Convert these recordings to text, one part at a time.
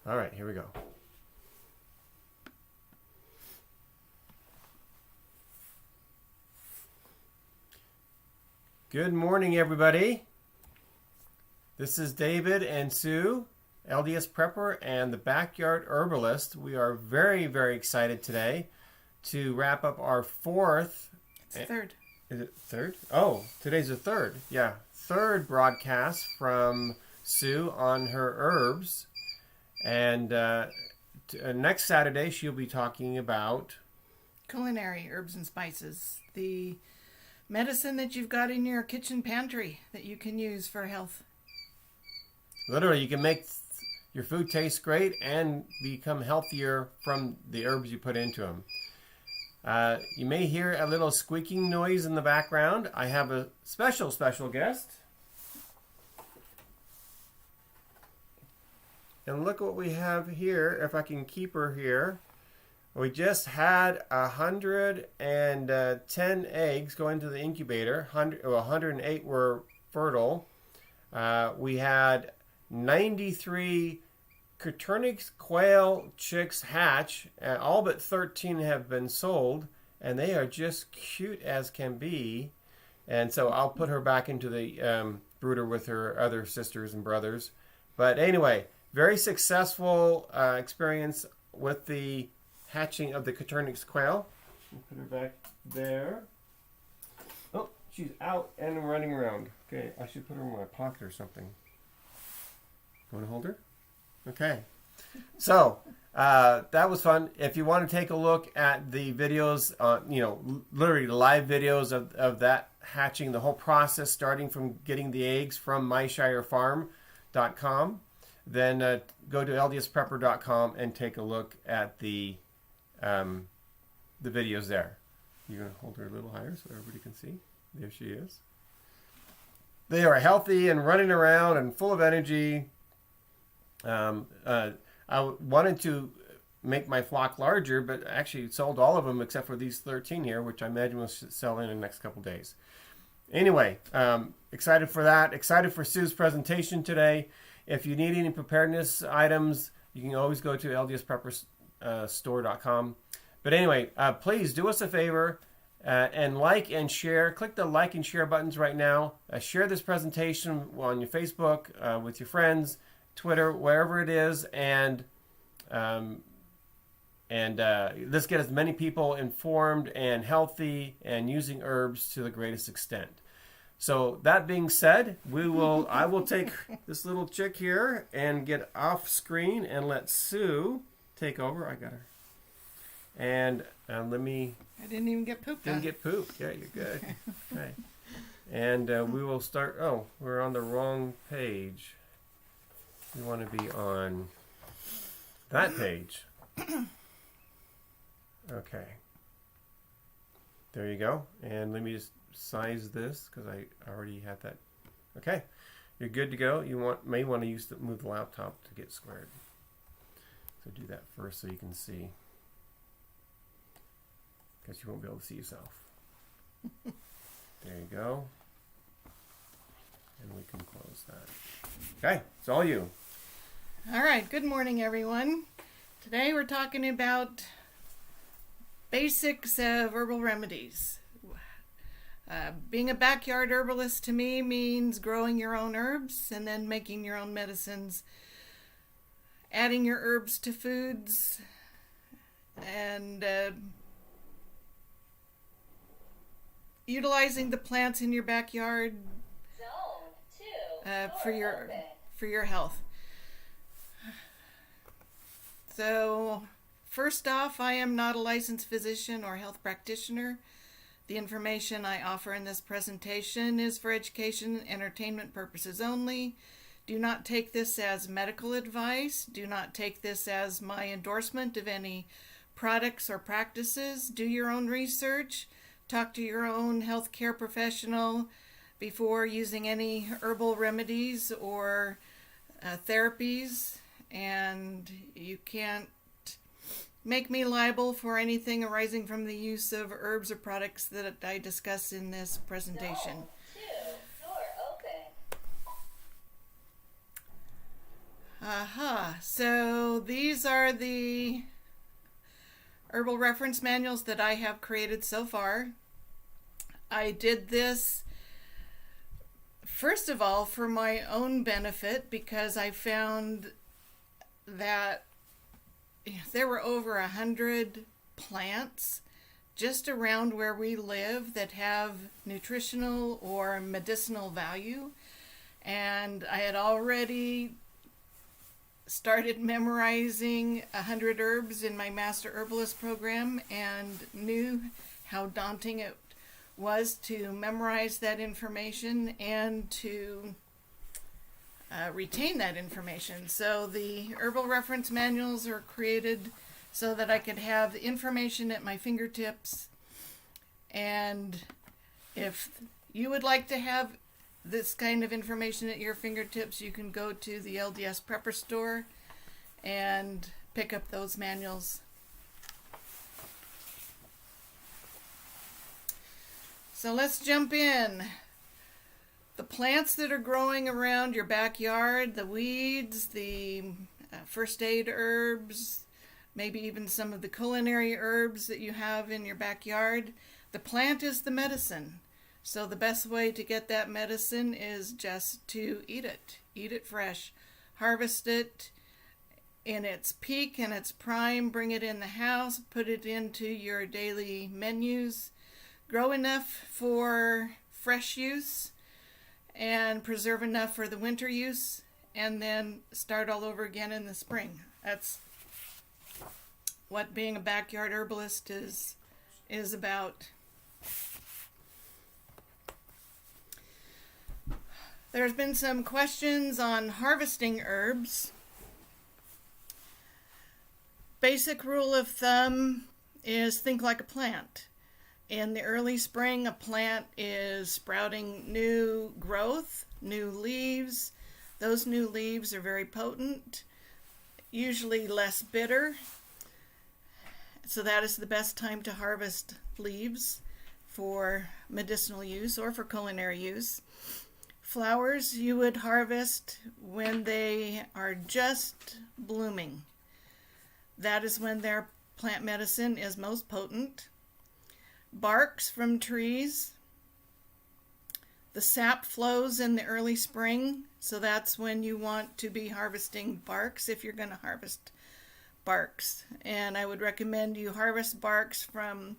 All right, here we go. Good morning, everybody. This is David and Sue, LDS Prepper and the Backyard Herbalist. We are very, very excited today to wrap up our fourth. It's third. Is it third? Oh, today's the third. Yeah, third broadcast from Sue on her herbs. And next Saturday, she'll be talking about Culinary herbs and spices. The medicine that you've got in your kitchen pantry that you can use for health. literally you can make your food taste great and become healthier from the herbs you put into them. You may hear a little squeaking noise in the background. I have a special guest. And look what we have here, if I can keep her here. We just had 110 eggs go into the incubator. 108 were fertile. We had 93 Coturnix quail chicks hatch, and all but 13 have been sold, and they are just cute as can be. And so I'll put her back into the brooder with her other sisters and brothers. But anyway, very successful experience with the hatching of the Coturnix quail. Put her back there. Oh, she's out and running around. Okay, I should put her in my pocket or something. You want to hold her? Okay. So, that was fun. If you want to take a look at the videos, literally live videos of that hatching, the whole process, starting from getting the eggs from myshirefarm.com, then go to ldsprepper.com and take a look at the videos there. You're going to hold her a little higher so everybody can see. There she is. They are healthy and running around and full of energy. I wanted to make my flock larger, but actually sold all of them except for these 13 here, which I imagine will sell in the next couple days. Anyway, excited for that. Excited for Sue's presentation today. If you need any preparedness items, you can always go to ldsprepperstore.com. But anyway, please do us a favor and like and share. Click the like and share buttons right now. Share this presentation on your Facebook, with your friends, Twitter, wherever it is, and let's get as many people informed and healthy and using herbs to the greatest extent. So that being said, I will take this little chick here and get off screen and let Sue take over. I got her. And let me... I didn't even get pooped on. Didn't get pooped. Yeah, you're good. Okay. And we will start... Oh, we're on the wrong page. We want to be on that page. Okay. There you go. And let me just size this because I already had that. Okay. You're good to go. You may want to move the laptop to get squared. So do that first so you can see. Because you won't be able to see yourself. There you go. And we can close that. Okay. It's all you. All right. Good morning, everyone. Today we're talking about basics of herbal remedies. Being a backyard herbalist to me means growing your own herbs and then making your own medicines, adding your herbs to foods, and utilizing the plants in your backyard for your health. So, first off, I am not a licensed physician or health practitioner. The information I offer in this presentation is for education and entertainment purposes only. Do not take this as medical advice. Do not take this as my endorsement of any products or practices. Do your own research. Talk to your own healthcare professional before using any herbal remedies or therapies. And you can't make me liable for anything arising from the use of herbs or products that I discuss in this presentation. So these are the herbal reference manuals that I have created so far. I did this first of all for my own benefit because I found that there were over 100 plants just around where we live that have nutritional or medicinal value, and I had already started memorizing 100 herbs in my Master Herbalist program and knew how daunting it was to memorize that information and to retain that information. So the herbal reference manuals are created so that I could have the information at my fingertips. And if you would like to have this kind of information at your fingertips, you can go to the LDS Prepper Store and pick up those manuals. So let's jump in. The plants that are growing around your backyard, the weeds, the first aid herbs, maybe even some of the culinary herbs that you have in your backyard, the plant is the medicine. So the best way to get that medicine is just to eat it. Eat it fresh. Harvest it in its peak and its prime. Bring it in the house. Put it into your daily menus. Grow enough for fresh use and preserve enough for the winter use, and then start all over again in the spring. That's what being a backyard herbalist is about. There's been some questions on harvesting herbs. Basic rule of thumb is think like a plant. In the early spring, a plant is sprouting new growth, new leaves. Those new leaves are very potent, usually less bitter. So that is the best time to harvest leaves for medicinal use or for culinary use. Flowers you would harvest when they are just blooming. That is when their plant medicine is most potent. Barks from trees. The sap flows in the early spring, so that's when you want to be harvesting barks if you're going to harvest barks. And I would recommend you harvest barks from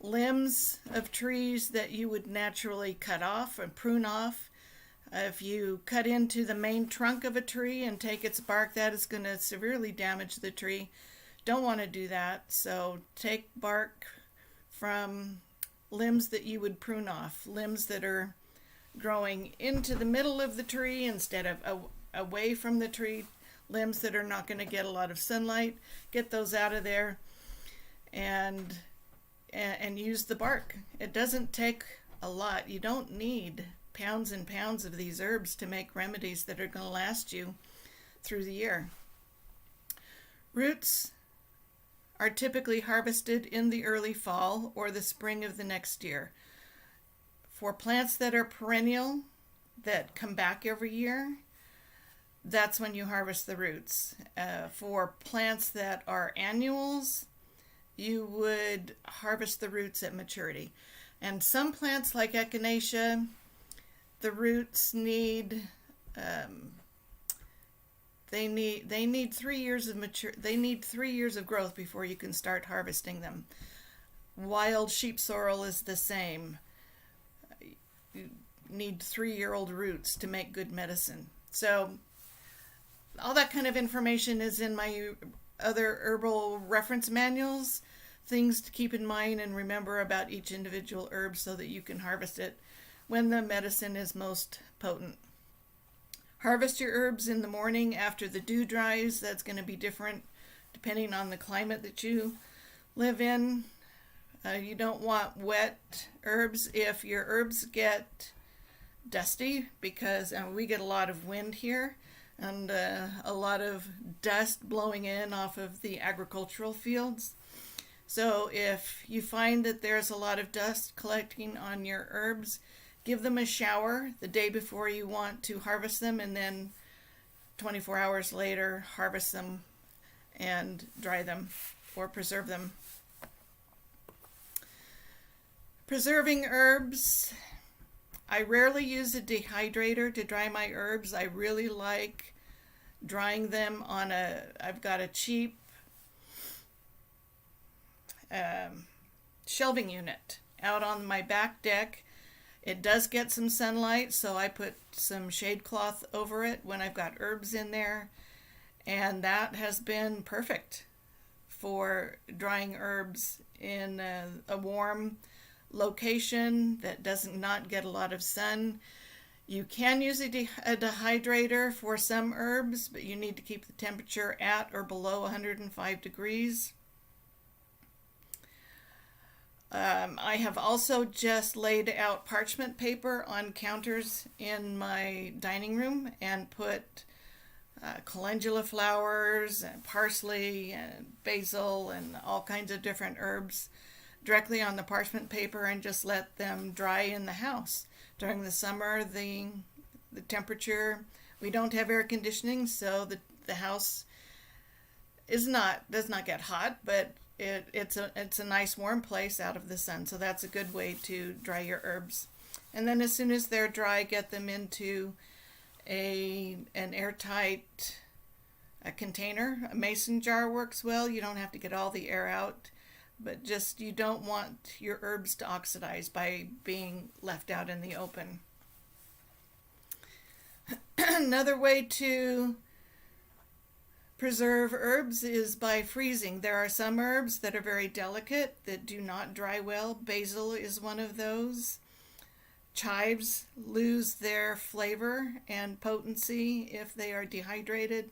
limbs of trees that you would naturally cut off and prune off. If you cut into the main trunk of a tree and take its bark, that is going to severely damage the tree. Don't want to do that, so take bark from limbs that you would prune off, limbs that are growing into the middle of the tree instead of away from the tree, limbs that are not going to get a lot of sunlight. Get those out of there and use the bark. It doesn't take a lot. You don't need pounds and pounds of these herbs to make remedies that are going to last you through the year. Roots are typically harvested in the early fall or the spring of the next year. For plants that are perennial, that come back every year, that's when you harvest the roots. For plants that are annuals, you would harvest the roots at maturity. And some plants like echinacea, the roots need They need 3 years of growth before you can start harvesting them. Wild sheep sorrel is the same. You need 3-year-old roots to make good medicine. So all that kind of information is in my other herbal reference manuals, things to keep in mind and remember about each individual herb so that you can harvest it when the medicine is most potent. Harvest your herbs in the morning after the dew dries. That's going to be different depending on the climate that you live in. You don't want wet herbs. If your herbs get dusty, because we get a lot of wind here and a lot of dust blowing in off of the agricultural fields. So if you find that there's a lot of dust collecting on your herbs, give them a shower the day before you want to harvest them, and then 24 hours later, harvest them and dry them or preserve them. Preserving herbs. I rarely use a dehydrator to dry my herbs. I really like drying them on I've got a cheap shelving unit out on my back deck. It does get some sunlight, so I put some shade cloth over it when I've got herbs in there, and that has been perfect for drying herbs in a warm location that does not get a lot of sun. You can use a dehydrator for some herbs, but you need to keep the temperature at or below 105 degrees. I have also just laid out parchment paper on counters in my dining room and put calendula flowers and parsley and basil and all kinds of different herbs directly on the parchment paper and just let them dry in the house. During the summer, the temperature, we don't have air conditioning, so the house does not get hot, but it's a nice warm place out of the sun, so that's a good way to dry your herbs. And then as soon as they're dry, get them into an airtight container. A mason jar works well. You don't have to get all the air out, but just you don't want your herbs to oxidize by being left out in the open. Another way to preserve herbs is by freezing. There are some herbs that are very delicate that do not dry well. Basil is one of those. Chives lose their flavor and potency if they are dehydrated.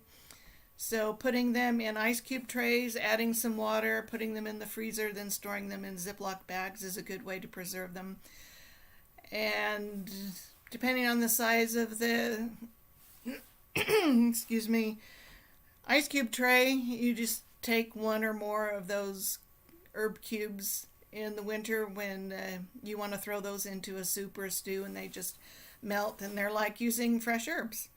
So putting them in ice cube trays, adding some water, putting them in the freezer, then storing them in Ziploc bags is a good way to preserve them. And depending on the size of the excuse me, ice cube tray, you just take one or more of those herb cubes in the winter when you want to throw those into a soup or a stew, and they just melt, and they're like using fresh herbs.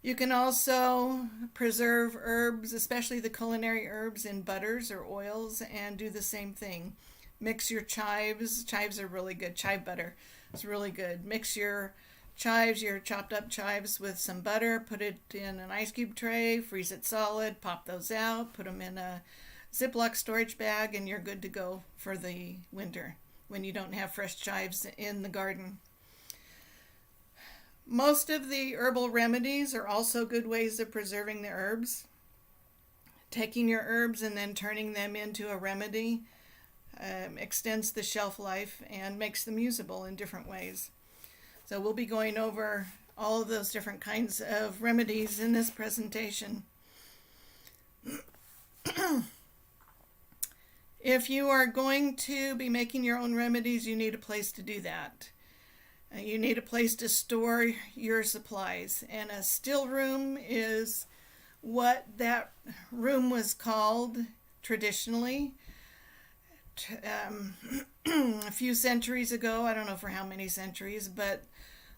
You can also preserve herbs, especially the culinary herbs, in butters or oils, and do the same thing. Mix your chives. Chives are really good. Chive butter is really good. Mix your chives, your chopped up chives, with some butter. Put it in an ice cube tray. Freeze it solid. Pop those out. Put them in a Ziploc storage bag, and you're good to go for the winter when you don't have fresh chives in the garden. Most of the herbal remedies are also good ways of preserving the herbs. Taking your herbs and then turning them into a remedy extends the shelf life and makes them usable in different ways. So we'll be going over all of those different kinds of remedies in this presentation. If you are going to be making your own remedies, you need a place to do that. You need a place to store your supplies, and a still room is what that room was called traditionally. A few centuries ago, I don't know for how many centuries, but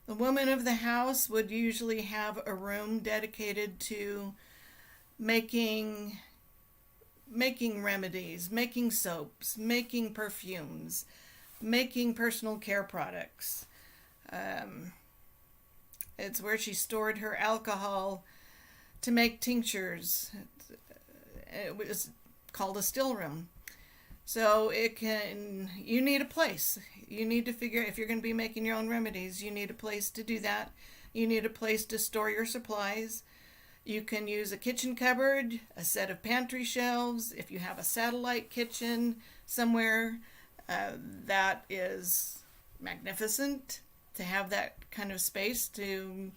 the woman of the house would usually have a room dedicated to making remedies, making soaps, making perfumes, making personal care products. It's where she stored her alcohol to make tinctures. It was called a still room. So you need a place. You need to figure, if you're going to be making your own remedies, you need a place to do that. You need a place to store your supplies. You can use a kitchen cupboard, a set of pantry shelves. If you have a satellite kitchen somewhere, that is magnificent to have that kind of space to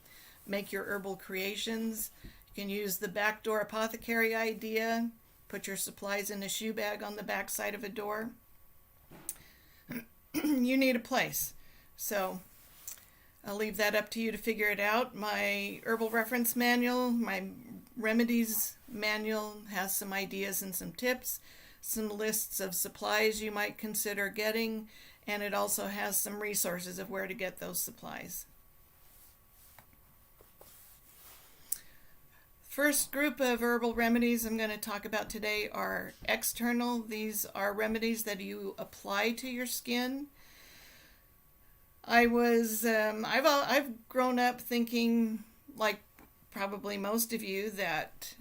make your herbal creations. You can use the backdoor apothecary idea. Put your supplies in a shoe bag on the back side of a door. You need a place. So I'll leave that up to you to figure it out. My herbal reference manual, my remedies manual, has some ideas and some tips, some lists of supplies you might consider getting, and it also has some resources of where to get those supplies. first group of herbal remedies I'm going to talk about today are external. These are remedies that you apply to your skin. I've grown up thinking, like probably most of you, that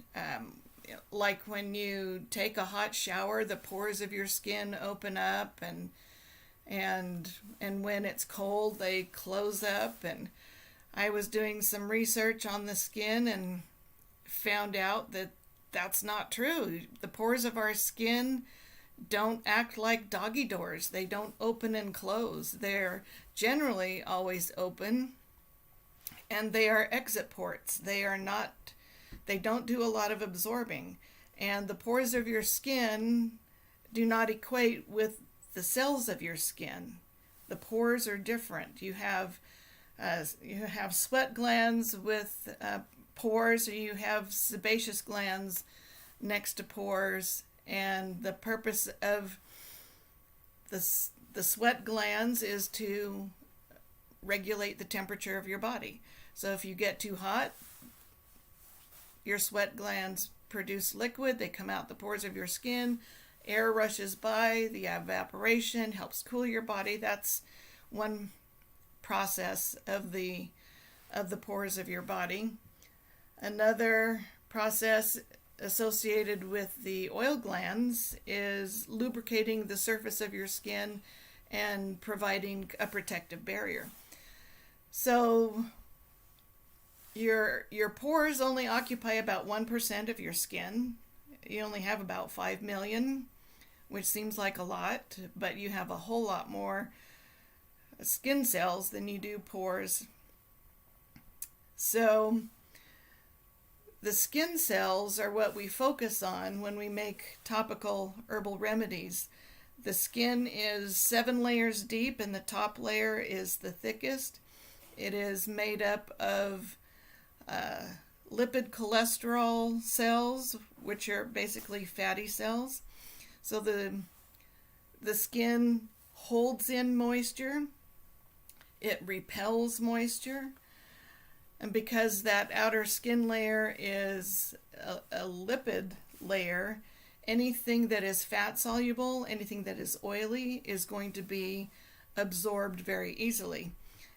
like when you take a hot shower, the pores of your skin open up, and when it's cold, they close up. And I was doing some research on the skin and found out that that's not true. The pores of our skin don't act like doggy doors. They don't open and close. They're generally always open, and they are exit ports. They don't do a lot of absorbing. And the pores of your skin do not equate with the cells of your skin. The pores are different. You have sweat glands with pores, or you have sebaceous glands next to pores. And the purpose of the sweat glands is to regulate the temperature of your body. So if you get too hot, your sweat glands produce liquid. They come out the pores of your skin. Air rushes by. The evaporation helps cool your body. That's one process of the pores of your body. Another process associated with the oil glands is lubricating the surface of your skin and providing a protective barrier. So your pores only occupy about 1% of your skin. You only have about 5 million, which seems like a lot, but you have a whole lot more skin cells than you do pores. So the skin cells are what we focus on when we make topical herbal remedies. The skin is 7 layers deep, and the top layer is the thickest. It is made up of lipid cholesterol cells, which are basically fatty cells. So the skin holds in moisture. It repels moisture. And because that outer skin layer is a lipid layer, anything that is fat soluble, anything that is oily, is going to be absorbed very easily.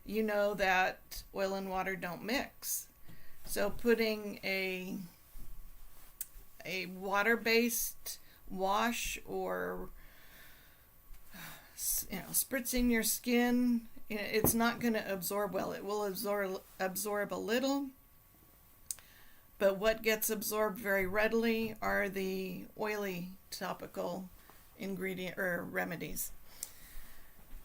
You know that oil and water don't mix. So putting a water-based wash, or spritzing your skin, it's not going to absorb well. It will absorb a little, but what gets absorbed very readily are the oily topical ingredient or remedies.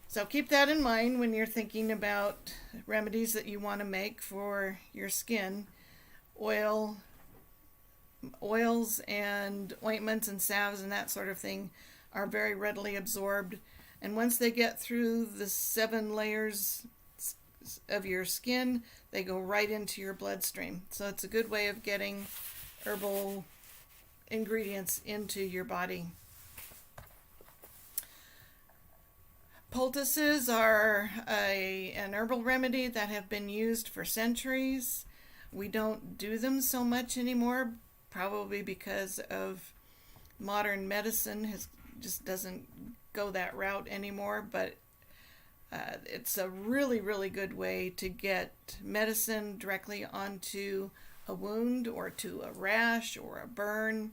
So keep that in mind when you're thinking about remedies that you want to make for your skin. Oils and ointments and salves and that sort of thing are very readily absorbed. And once they get through the 7 layers of your skin, they go right into your bloodstream. So it's a good way of getting herbal ingredients into your body. Poultices are an herbal remedy that have been used for centuries. We don't do them so much anymore, probably because of modern medicine just doesn't go that route anymore, but it's a really, really good way to get medicine directly onto a wound or to a rash or a burn.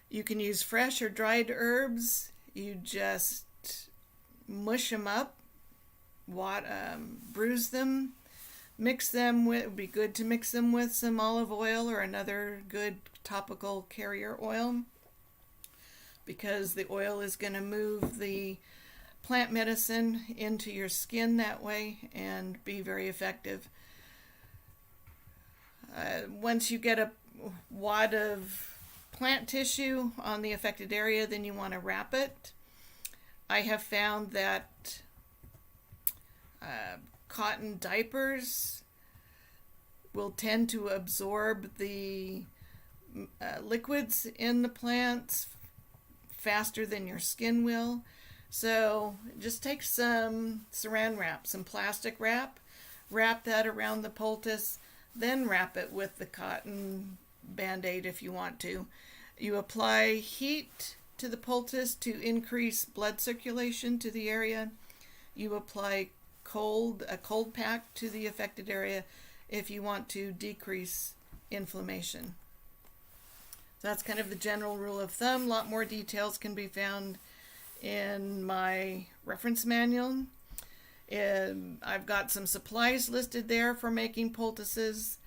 You can use fresh or dried herbs. You just mush them up, bruise them, mix them with, it would be good to mix them with some olive oil or another good topical carrier oil, because the oil is going to move the plant medicine into your skin that way and be very effective. Once you get a wad of plant tissue on the affected area, then you want to wrap it. I have found that cotton diapers will tend to absorb the liquids in the plants faster than your skin will. So just take some saran wrap, some plastic wrap that around the poultice, then wrap it with the cotton Band-Aid if you want to. You apply heat to the poultice to increase blood circulation to the area. You apply a cold pack to the affected area if you want to decrease inflammation. So that's kind of the general rule of thumb. A lot more details can be found in my reference manual. I've got some supplies listed there for making poultices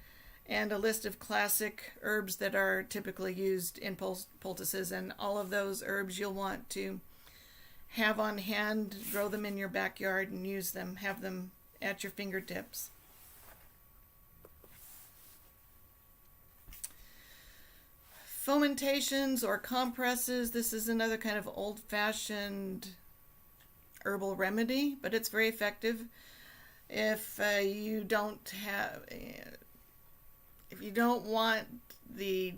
and a list of classic herbs that are typically used in poultices, and all of those herbs you'll want to have on hand, grow them in your backyard and use them, have them at your fingertips. Fermentations or compresses, this is another kind of old-fashioned herbal remedy, but it's very effective. If you don't want the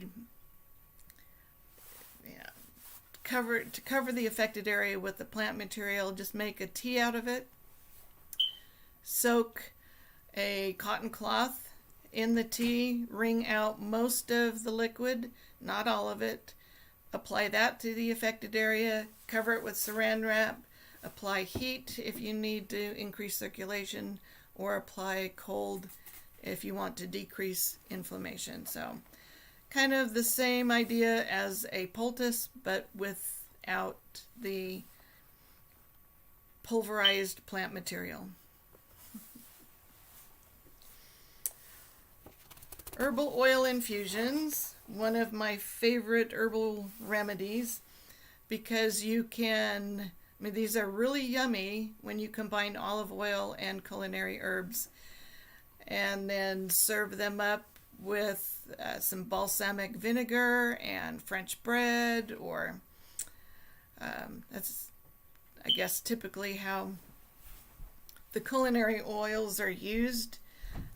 cover the affected area with the plant material, just make a tea out of it. Soak a cotton cloth in the tea, wring out most of the liquid, not all of it. Apply that to the affected area, cover it with saran wrap, apply heat if you need to increase circulation, or apply cold if you want to decrease inflammation. So kind of the same idea as a poultice, but without the pulverized plant material. Herbal oil infusions, one of my favorite herbal remedies, because these are really yummy when you combine olive oil and culinary herbs, and then serve them up with some balsamic vinegar and French bread, or that's, I guess, typically how the culinary oils are used.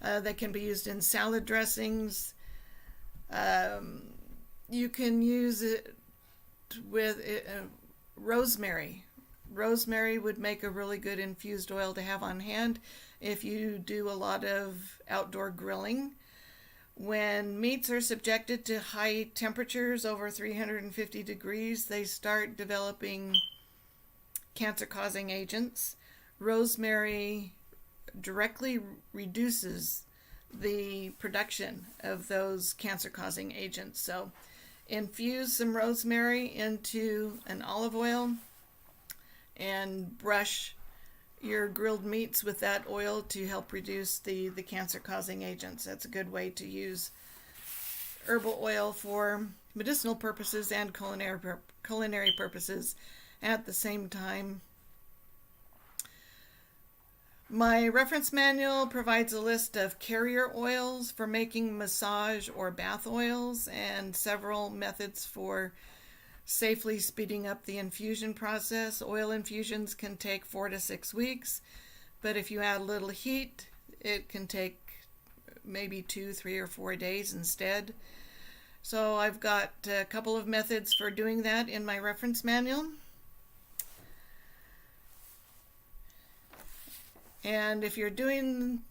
They can be used in salad dressings. You can use it with rosemary. Rosemary would make a really good infused oil to have on hand if you do a lot of outdoor grilling. When meats are subjected to high temperatures over 350 degrees, they start developing cancer-causing agents. Rosemary directly reduces the production of those cancer-causing agents. So infuse some rosemary into an olive oil and brush your grilled meats with that oil to help reduce the cancer-causing agents. That's a good way to use herbal oil for medicinal purposes and culinary purposes at the same time. My reference manual provides a list of carrier oils for making massage or bath oils, and several methods for safely speeding up the infusion process. Oil infusions can take 4 to 6 weeks, but if you add a little heat, it can take maybe 2, 3, or 4 days instead. So I've got a couple of methods for doing that in my reference manual. And if you're doing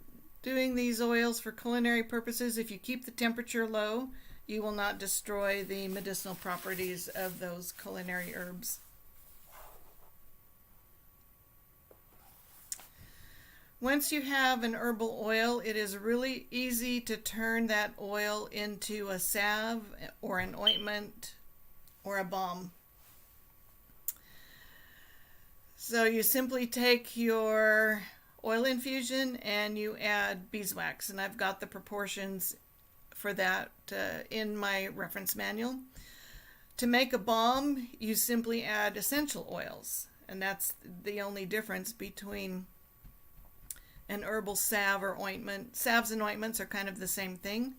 these oils for culinary purposes, if you keep the temperature low, you will not destroy the medicinal properties of those culinary herbs. Once you have an herbal oil, it is really easy to turn that oil into a salve or an ointment or a balm. So you simply take your oil infusion and you add beeswax, and I've got the proportions for that in my reference manual. To make a balm, you simply add essential oils, and that's the only difference between an herbal salve or ointment. Salves and ointments are kind of the same thing.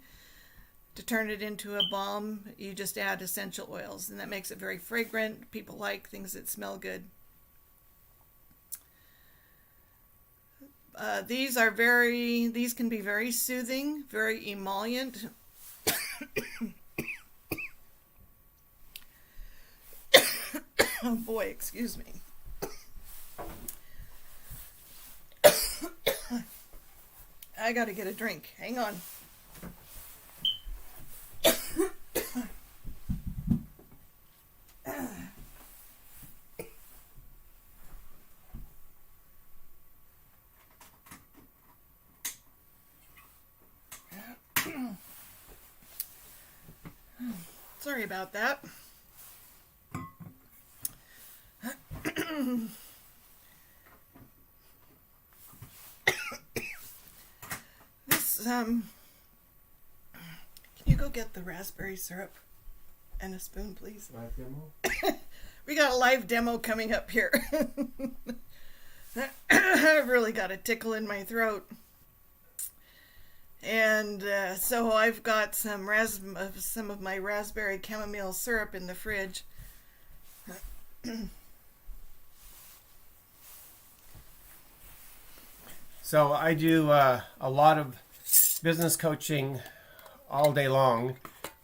To turn it into a balm, you just add essential oils, and that makes it very fragrant. People like things that smell good. These can be very soothing, very emollient. Oh boy, excuse me. I gotta get a drink. Hang on. Sorry about that. This, can you go get the raspberry syrup and a spoon, please? Live demo? We got a live demo coming up here. I've really got a tickle in my throat. And so I've got some of my raspberry chamomile syrup in the fridge. So I do a lot of business coaching all day long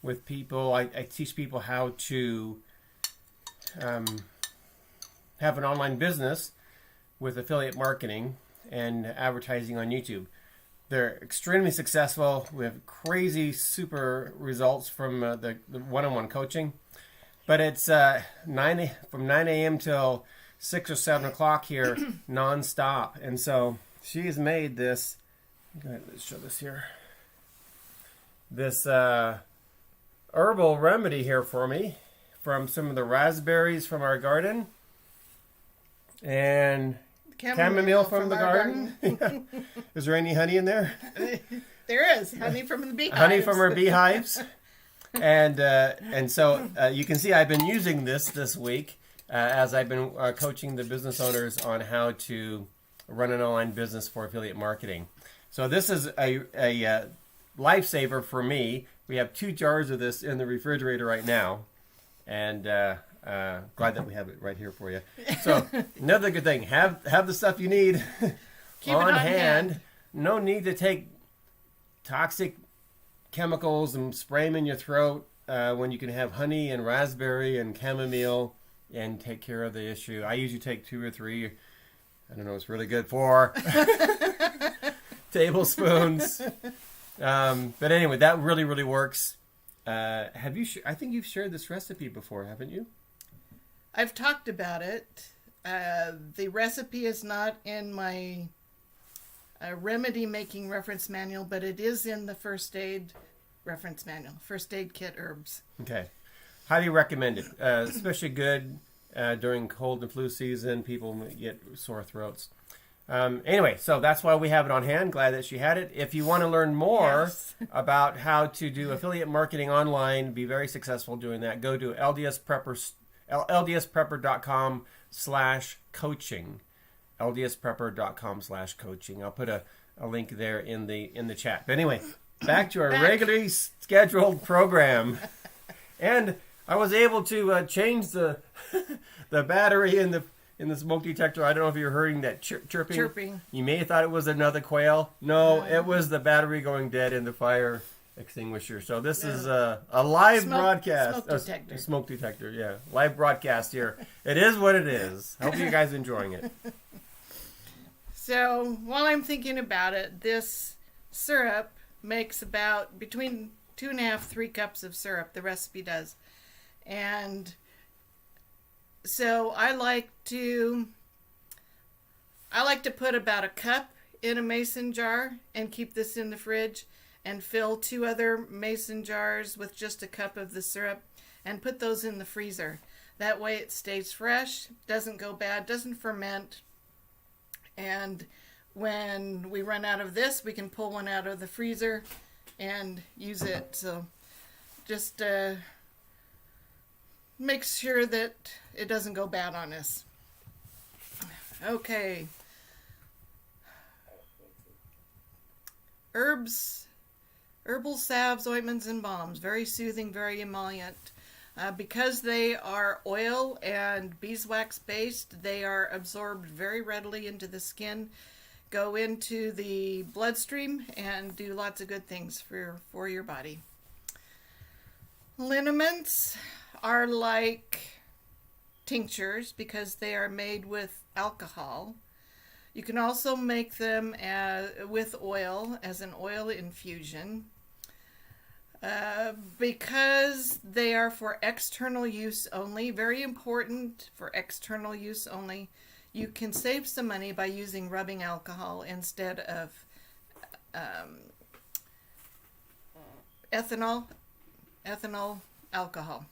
with people. I teach people how to have an online business with affiliate marketing and advertising on YouTube. They're extremely successful. We have crazy, super results from the one-on-one coaching. But it's from 9 a.m. till 6 or 7 o'clock here, nonstop. And so she has made this. Go ahead, let's show this here. This herbal remedy here for me from some of the raspberries from our garden and chamomile from the garden. Is there any honey in there? There is honey from the beehives. Honey from our beehives. And so you can see I've been using this week as I've been coaching the business owners on how to run an online business for affiliate marketing. So this is a lifesaver for me. We have 2 jars of this in the refrigerator right now, and glad that we have it right here for you. So another good thing, have the stuff you need on hand. No need to take toxic chemicals and spray them in your throat when you can have honey and raspberry and chamomile and take care of the issue. I usually take 2 or 3. I don't know, it's really good, 4 tablespoons. But anyway, that really, really works. Have you? I think you've shared this recipe before, haven't you? I've talked about it. The recipe is not in my remedy making reference manual, but it is in the first aid reference manual. First aid kit herbs. Okay. Highly recommend it. Especially good during cold and flu season. People get sore throats. Anyway, so that's why we have it on hand. Glad that she had it. If you want to learn more about how to do affiliate marketing online, be very successful doing that, go to ldsprepper.com/coaching. ldsprepper.com/coaching. I'll put a link there in the chat. But anyway, back to our regularly scheduled program. And I was able to change the battery in the smoke detector. I don't know if you're hearing that chirping. You may have thought it was another quail. No, it was the battery going dead in the fire extinguisher. So this is a live broadcast. Smoke detector, yeah. Live broadcast here. It is what it is. Hope you guys are enjoying it. So while I'm thinking about it, this syrup makes about between 2.5 to 3 cups of syrup. The recipe does. And so I like to put about a cup in a mason jar and keep this in the fridge and fill 2 other mason jars with just a cup of the syrup and put those in the freezer. That way it stays fresh, doesn't go bad, doesn't ferment. And when we run out of this, we can pull one out of the freezer and use it. So just make sure that it doesn't go bad on us. Okay. Herbs, herbal salves, ointments, and balms. Very soothing, very emollient. Because they are oil and beeswax based, they are absorbed very readily into the skin, go into the bloodstream, and do lots of good things for your body. Liniments are like tinctures because they are made with alcohol. You can also make them with oil as an oil infusion. Because they are for external use only, very important for external use only, you can save some money by using rubbing alcohol instead of ethanol. Ethanol alcohol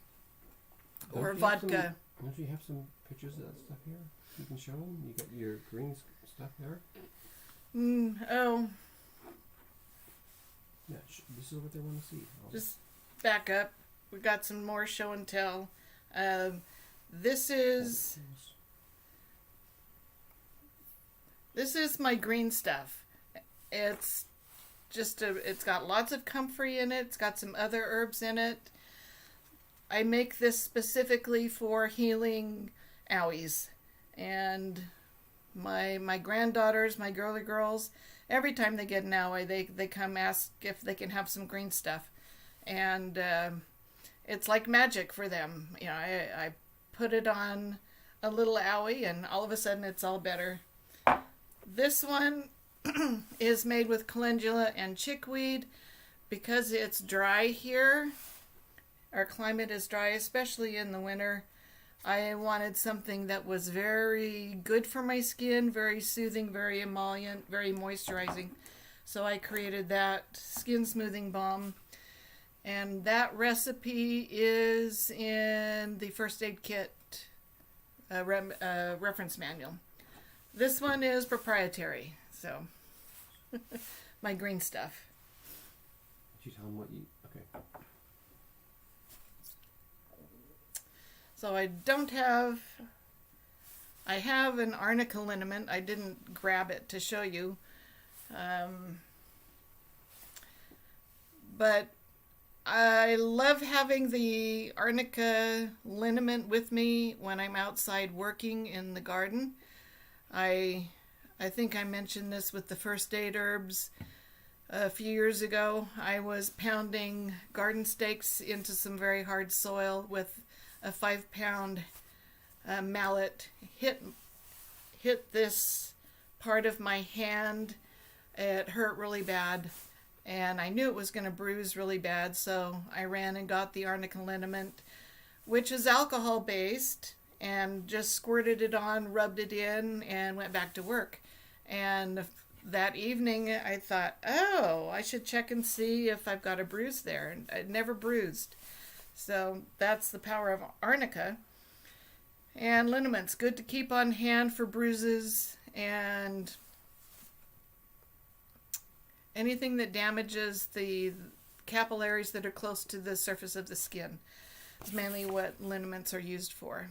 Don't or you have vodka. Don't you have some pictures of that stuff here? You can show them. You got your green stuff there. Oh, Yeah, this is what they want to see. just back up. We got some more show and tell. This is my green stuff. It's it's got lots of comfrey in it. It's got some other herbs in it. I make this specifically for healing owies. And my granddaughters, my girly girls, every time they get an owie, they come ask if they can have some green stuff. And it's like magic for them. You know, I put it on a little owie and all of a sudden it's all better. This one is made with calendula and chickweed. Because it's dry here, our climate is dry, especially in the winter. I wanted something that was very good for my skin, very soothing, very emollient, very moisturizing. So I created that skin smoothing balm. And that recipe is in the first aid kit reference manual. This one is proprietary, so my green stuff. Did you tell them what you... Okay. So I don't have... I have an arnica liniment. I didn't grab it to show you. But I love having the arnica liniment with me when I'm outside working in the garden. I think I mentioned this with the first aid herbs a few years ago. I was pounding garden stakes into some very hard soil with a 5-pound mallet. Hit this part of my hand. It hurt really bad. And I knew it was going to bruise really bad, so I ran and got the arnica liniment, which is alcohol-based, and just squirted it on, rubbed it in, and went back to work. And that evening, I thought, oh, I should check and see if I've got a bruise there. And it never bruised. So that's the power of arnica. And liniments, good to keep on hand for bruises and anything that damages the capillaries that are close to the surface of the skin. It's mainly what liniments are used for.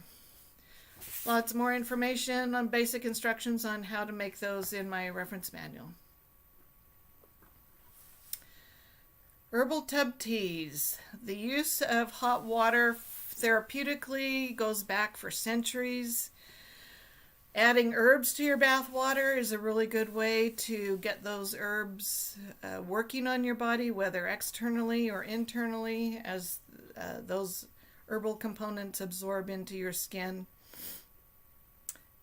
Lots more information on basic instructions on how to make those in my reference manual. Herbal tub teas. The use of hot water therapeutically goes back for centuries. Adding herbs to your bath water is a really good way to get those herbs working on your body, whether externally or internally, as those herbal components absorb into your skin.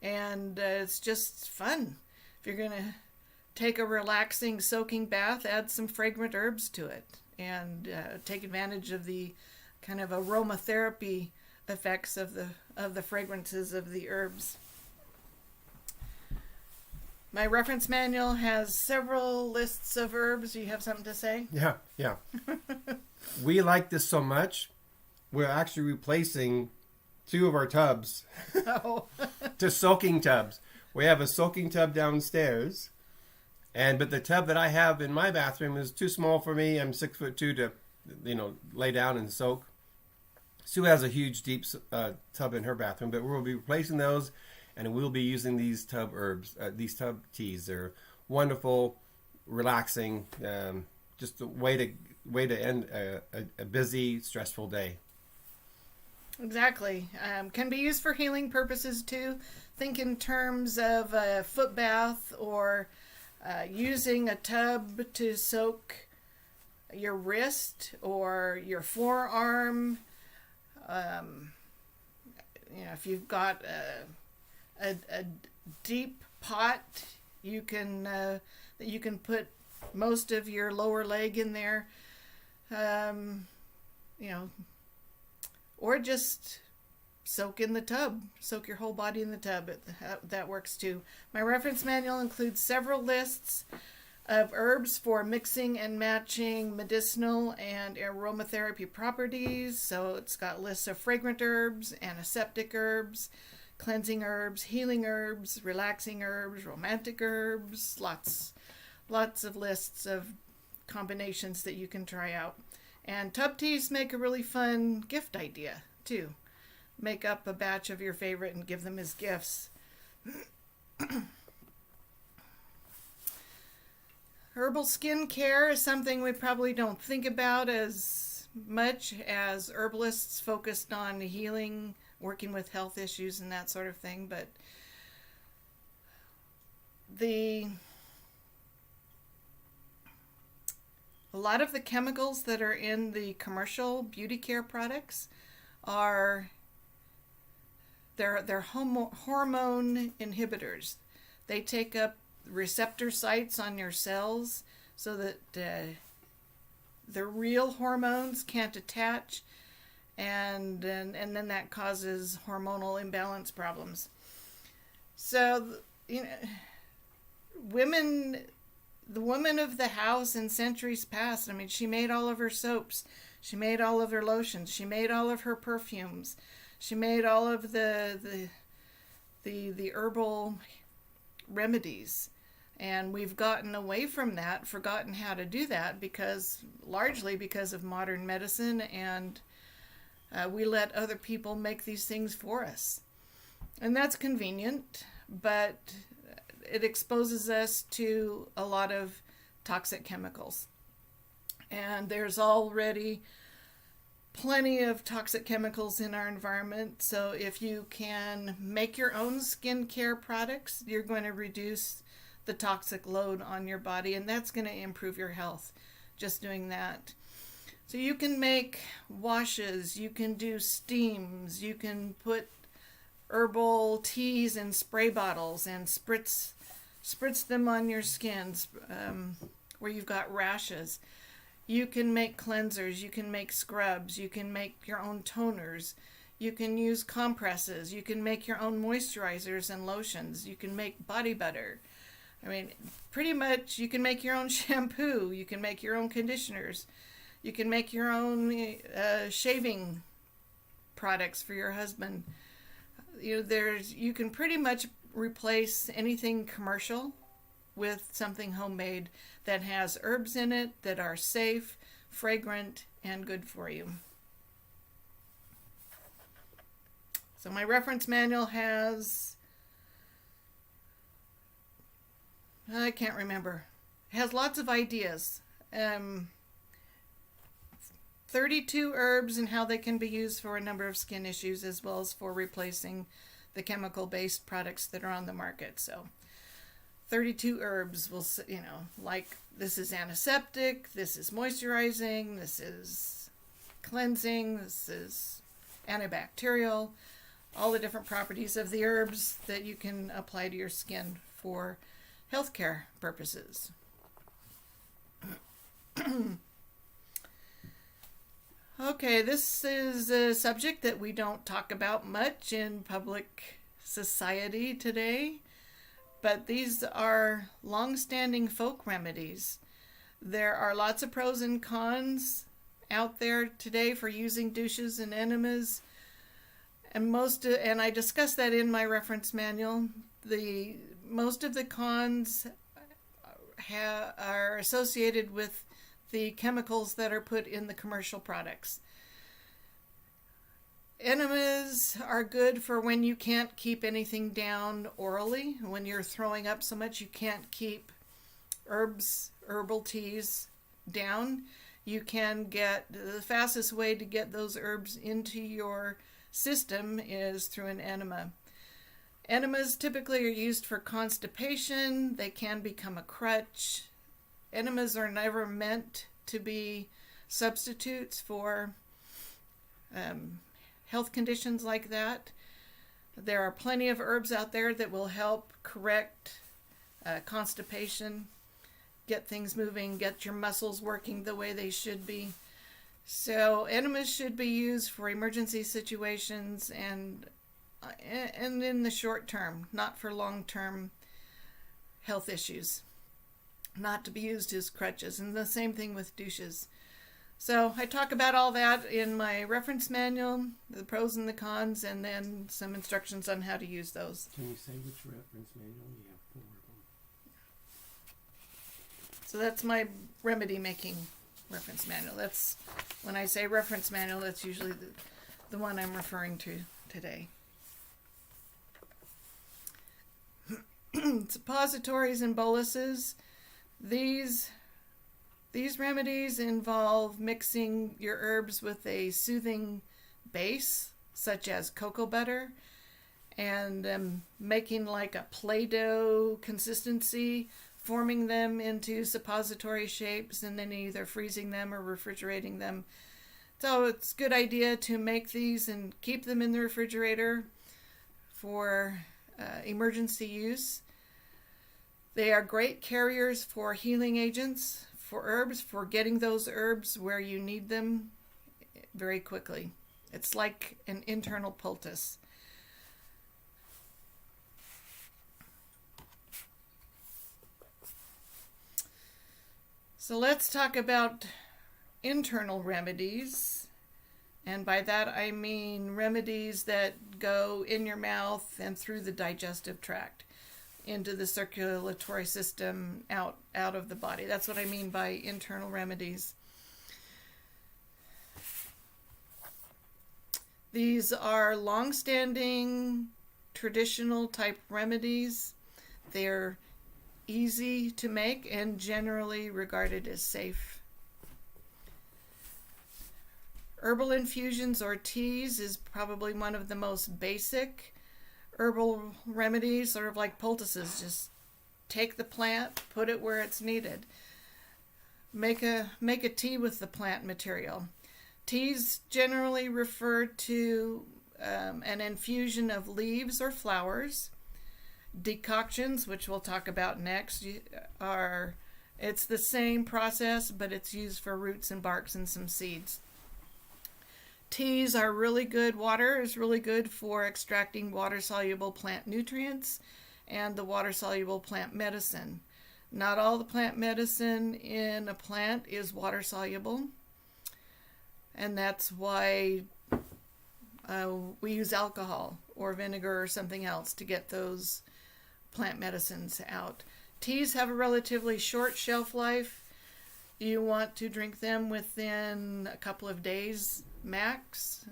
And it's just fun. If you're going to take a relaxing soaking bath, add some fragrant herbs to it and take advantage of the kind of aromatherapy effects of the fragrances of the herbs. My reference manual has several lists of herbs. You have something to say? Yeah. We like this so much, we're actually replacing 2 of our tubs Oh. to soaking tubs. We have a soaking tub downstairs, but the tub that I have in my bathroom is too small for me. I'm 6'2" to, lay down and soak. Sue has a huge, deep tub in her bathroom, but we'll be replacing those. And we'll be using these tub herbs, these tub teas. They're wonderful, relaxing, just a way to end a busy, stressful day. Exactly. Can be used for healing purposes too. Think in terms of a foot bath or using a tub to soak your wrist or your forearm. If you've got a deep pot, you can put most of your lower leg in there, or just soak in the tub, soak your whole body in the tub. That works too. My reference manual includes several lists of herbs for mixing and matching medicinal and aromatherapy properties. So it's got lists of fragrant herbs, antiseptic herbs, cleansing herbs, healing herbs, relaxing herbs, romantic herbs, lots of lists of combinations that you can try out. And tub teas make a really fun gift idea too. Make up a batch of your favorite and give them as gifts. Herbal skincare is something we probably don't think about as much as herbalists focused on healing, working with health issues and that sort of thing, but a lot of the chemicals that are in the commercial beauty care products are they're hormone inhibitors. They take up receptor sites on your cells so that the real hormones can't attach, and then that causes hormonal imbalance problems. So, the woman of the house in centuries past, I mean, she made all of her soaps, she made all of her lotions, she made all of her perfumes, she made all of the herbal remedies. And we've gotten away from that, forgotten how to do that, largely because of modern medicine, and we let other people make these things for us. And that's convenient, but it exposes us to a lot of toxic chemicals. And there's already plenty of toxic chemicals in our environment. So if you can make your own skincare products, you're going to reduce the toxic load on your body, and that's going to improve your health, just doing that. So you can make washes, you can do steams, you can put herbal teas in spray bottles and spritz them on your skin where you've got rashes. You can make cleansers, you can make scrubs, you can make your own toners, you can use compresses, you can make your own moisturizers and lotions, you can make body butter. I mean, pretty much you can make your own shampoo, you can make your own conditioners, you can make your own shaving products for your husband. You can pretty much replace anything commercial with something homemade that has herbs in it that are safe, fragrant, and good for you. So my reference manual has, I can't remember. It has lots of ideas. 32 herbs and how they can be used for a number of skin issues, as well as for replacing the chemical-based products that are on the market. So 32 herbs will, like this is antiseptic, this is moisturizing, this is cleansing, this is antibacterial, all the different properties of the herbs that you can apply to your skin for healthcare purposes. Okay, this is a subject that we don't talk about much in public society today, but these are long-standing folk remedies. There are lots of pros and cons out there today for using douches and enemas, and I discussed that in my reference manual. Most of the cons are associated with the chemicals that are put in the commercial products. Enemas are good for when you can't keep anything down orally, when you're throwing up so much you can't keep herbal teas down. You can get, the fastest way to get those herbs into your system is through an enema. Enemas typically are used for constipation. They can become a crutch. Enemas are never meant to be substitutes for health conditions like that. There are plenty of herbs out there that will help correct constipation, get things moving, get your muscles working the way they should be. So enemas should be used for emergency situations and in the short term, not for long-term health issues. not to be used as crutches. And the same thing with douches. So I talk about all that in my reference manual, the pros and the cons, and then some instructions on how to use those. Can you say which reference manual you have? 4 of them. So that's my remedy making reference manual. That's when I say reference manual, that's usually the one I'm referring to today. Suppositories and boluses. These remedies involve mixing your herbs with a soothing base, such as cocoa butter, and making like a Play-Doh consistency, forming them into suppository shapes, and then either freezing them or refrigerating them. So it's a good idea to make these and keep them in the refrigerator for emergency use. They are great carriers for healing agents, for herbs, for getting those herbs where you need them very quickly. It's like an internal poultice. So let's talk about internal remedies. And by that I mean remedies that go in your mouth and through the digestive tract into the circulatory system, out of the body. That's what I mean by internal remedies. These are long-standing traditional type remedies. They're easy to make and generally regarded as safe. Herbal infusions or teas is probably one of the most basic herbal remedies, sort of like poultices. Just take the plant, put it where it's needed. Make a tea with the plant material. Teas generally refer to an infusion of leaves or flowers. Decoctions, which we'll talk about next, it's the same process, but it's used for roots and barks and some seeds. Teas are really good. Water is really good for extracting water-soluble plant nutrients and the water-soluble plant medicine. Not all the plant medicine in a plant is water-soluble, and that's why we use alcohol or vinegar or something else to get those plant medicines out. Teas have a relatively short shelf life. You want to drink them within a couple of days max.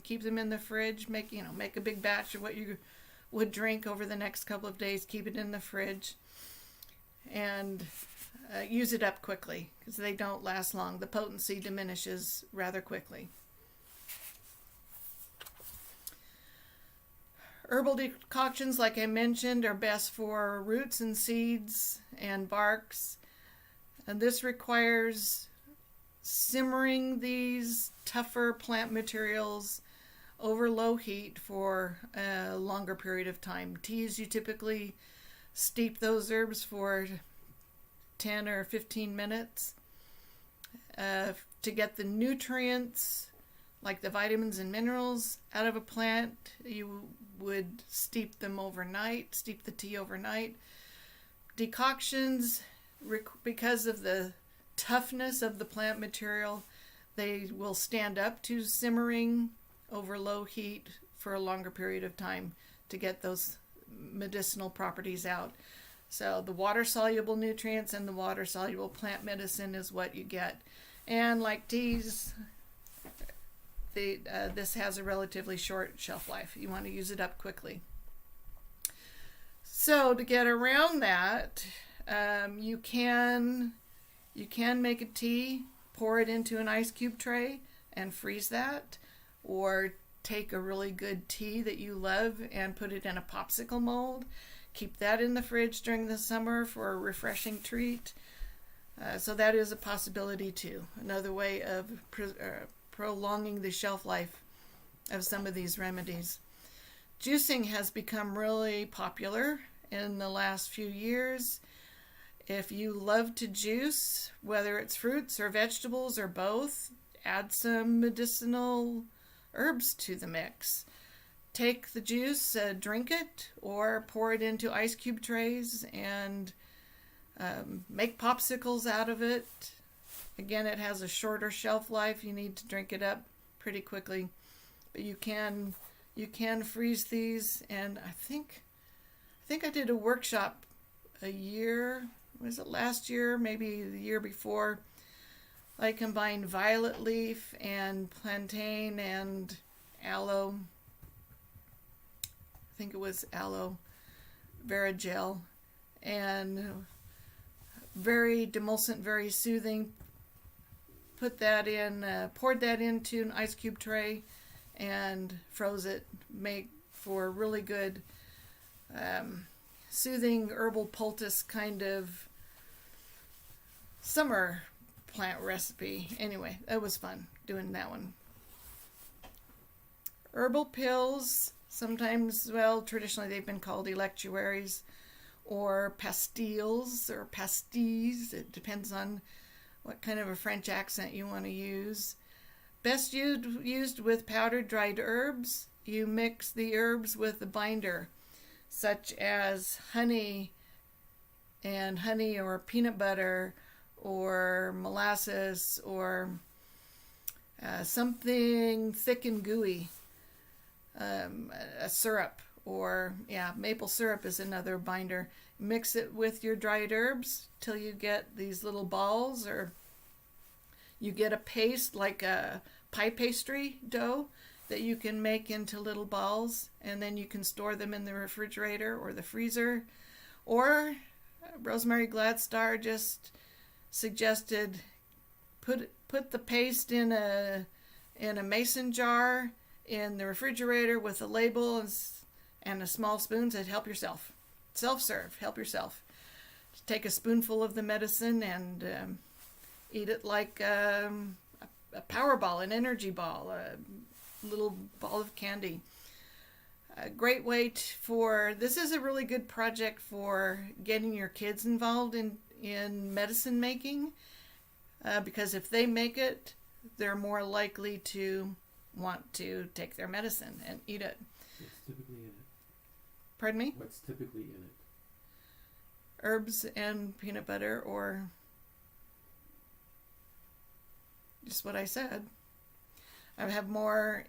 Keep them in the fridge. Make a big batch of what you would drink over the next couple of days. Keep it in the fridge, and use it up quickly because they don't last long. The potency diminishes rather quickly. Herbal decoctions, like I mentioned, are best for roots and seeds and barks. And this requires simmering these tougher plant materials over low heat for a longer period of time. Teas, you typically steep those herbs for 10 or 15 minutes to get the nutrients, like the vitamins and minerals, out of a plant. You would steep the tea overnight. Decoctions, because of the toughness of the plant material, they will stand up to simmering over low heat for a longer period of time to get those medicinal properties out. So the water-soluble nutrients and the water-soluble plant medicine is what you get. And like teas, this has a relatively short shelf life. You want to use it up quickly. So to get around that, you can make a tea, pour it into an ice cube tray and freeze that, or take a really good tea that you love and put it in a popsicle mold. Keep that in the fridge during the summer for a refreshing treat. So that is a possibility too. Another way of prolonging the shelf life of some of these remedies. Juicing has become really popular in the last few years. If you love to juice, whether it's fruits or vegetables or both, add some medicinal herbs to the mix. Take the juice, drink it, or pour it into ice cube trays and Make popsicles out of it. Again, it has a shorter shelf life. You need to drink it up pretty quickly, but you can freeze these. And I think I did a workshop a year. Was it last year? Maybe the year before. I combined violet leaf and plantain and aloe. I think it was aloe vera gel, and very demulcent, very soothing. Put that in, poured that into an ice cube tray and froze it. Make for a really good soothing herbal poultice kind of summer plant recipe. Anyway, that was fun doing that one. Herbal pills, sometimes, well, traditionally they've been called electuaries or pastilles or pastilles. It depends on what kind of a French accent you want to use. Best used with powdered dried herbs. You mix the herbs with a binder, such as honey or peanut butter or molasses or something thick and gooey, a syrup, or maple syrup is another binder. Mix it with your dried herbs till you get these little balls, or you get a paste like a pie pastry dough that you can make into little balls, and then you can store them in the refrigerator or the freezer. Or Rosemary Gladstar just suggested put the paste in a mason jar in the refrigerator with a label and a small spoon. Said help yourself. Self-serve, help yourself. Take a spoonful of the medicine and eat it like a power ball, an energy ball, a little ball of candy. A great way this is a really good project for getting your kids involved in medicine making, because if they make it, they're more likely to want to take their medicine and eat it. What's typically in it? Pardon me? What's typically in it? Herbs and peanut butter, or just what I said. I have more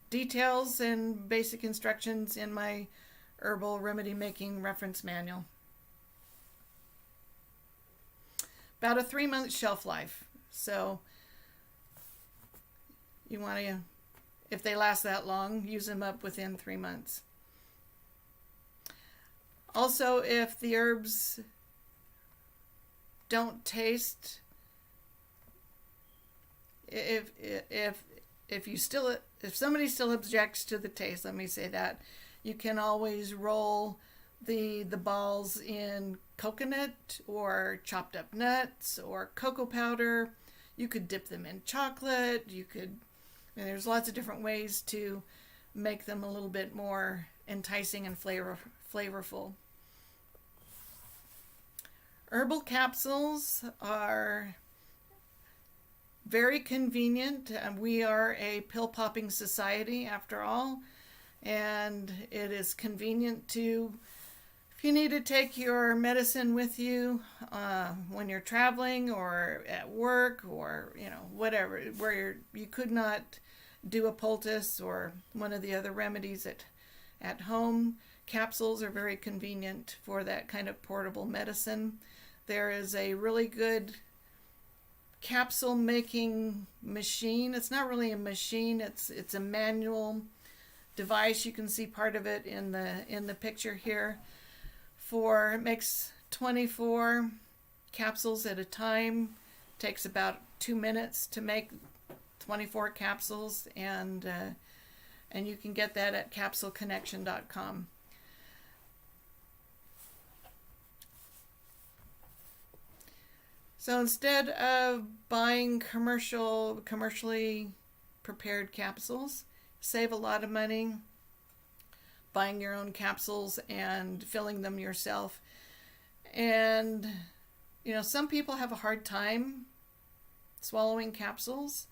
details and basic instructions in my herbal remedy making reference manual. About a 3-month shelf life. So you want to, if they last that long, use them up within 3 months. Also, if the herbs don't taste, if somebody still objects to the taste, let me say that, you can always roll the balls in coconut or chopped up nuts or cocoa powder. You could dip them in chocolate. There's lots of different ways to make them a little bit more enticing and flavorful. Herbal capsules are very convenient. We are a pill popping society after all, and it is convenient to, if you need to take your medicine with you when you're traveling or at work, or whatever, where you could not do a poultice or one of the other remedies at home. Capsules are very convenient for that kind of portable medicine. There is a really good capsule making machine. It's not really a machine, it's a manual device. You can see part of it in the picture here. It makes 24 capsules at a time. Takes about 2 minutes to make 24 capsules, and you can get that at capsuleconnection.com. So instead of buying commercially prepared capsules, save a lot of money buying your own capsules and filling them yourself. And some people have a hard time swallowing capsules.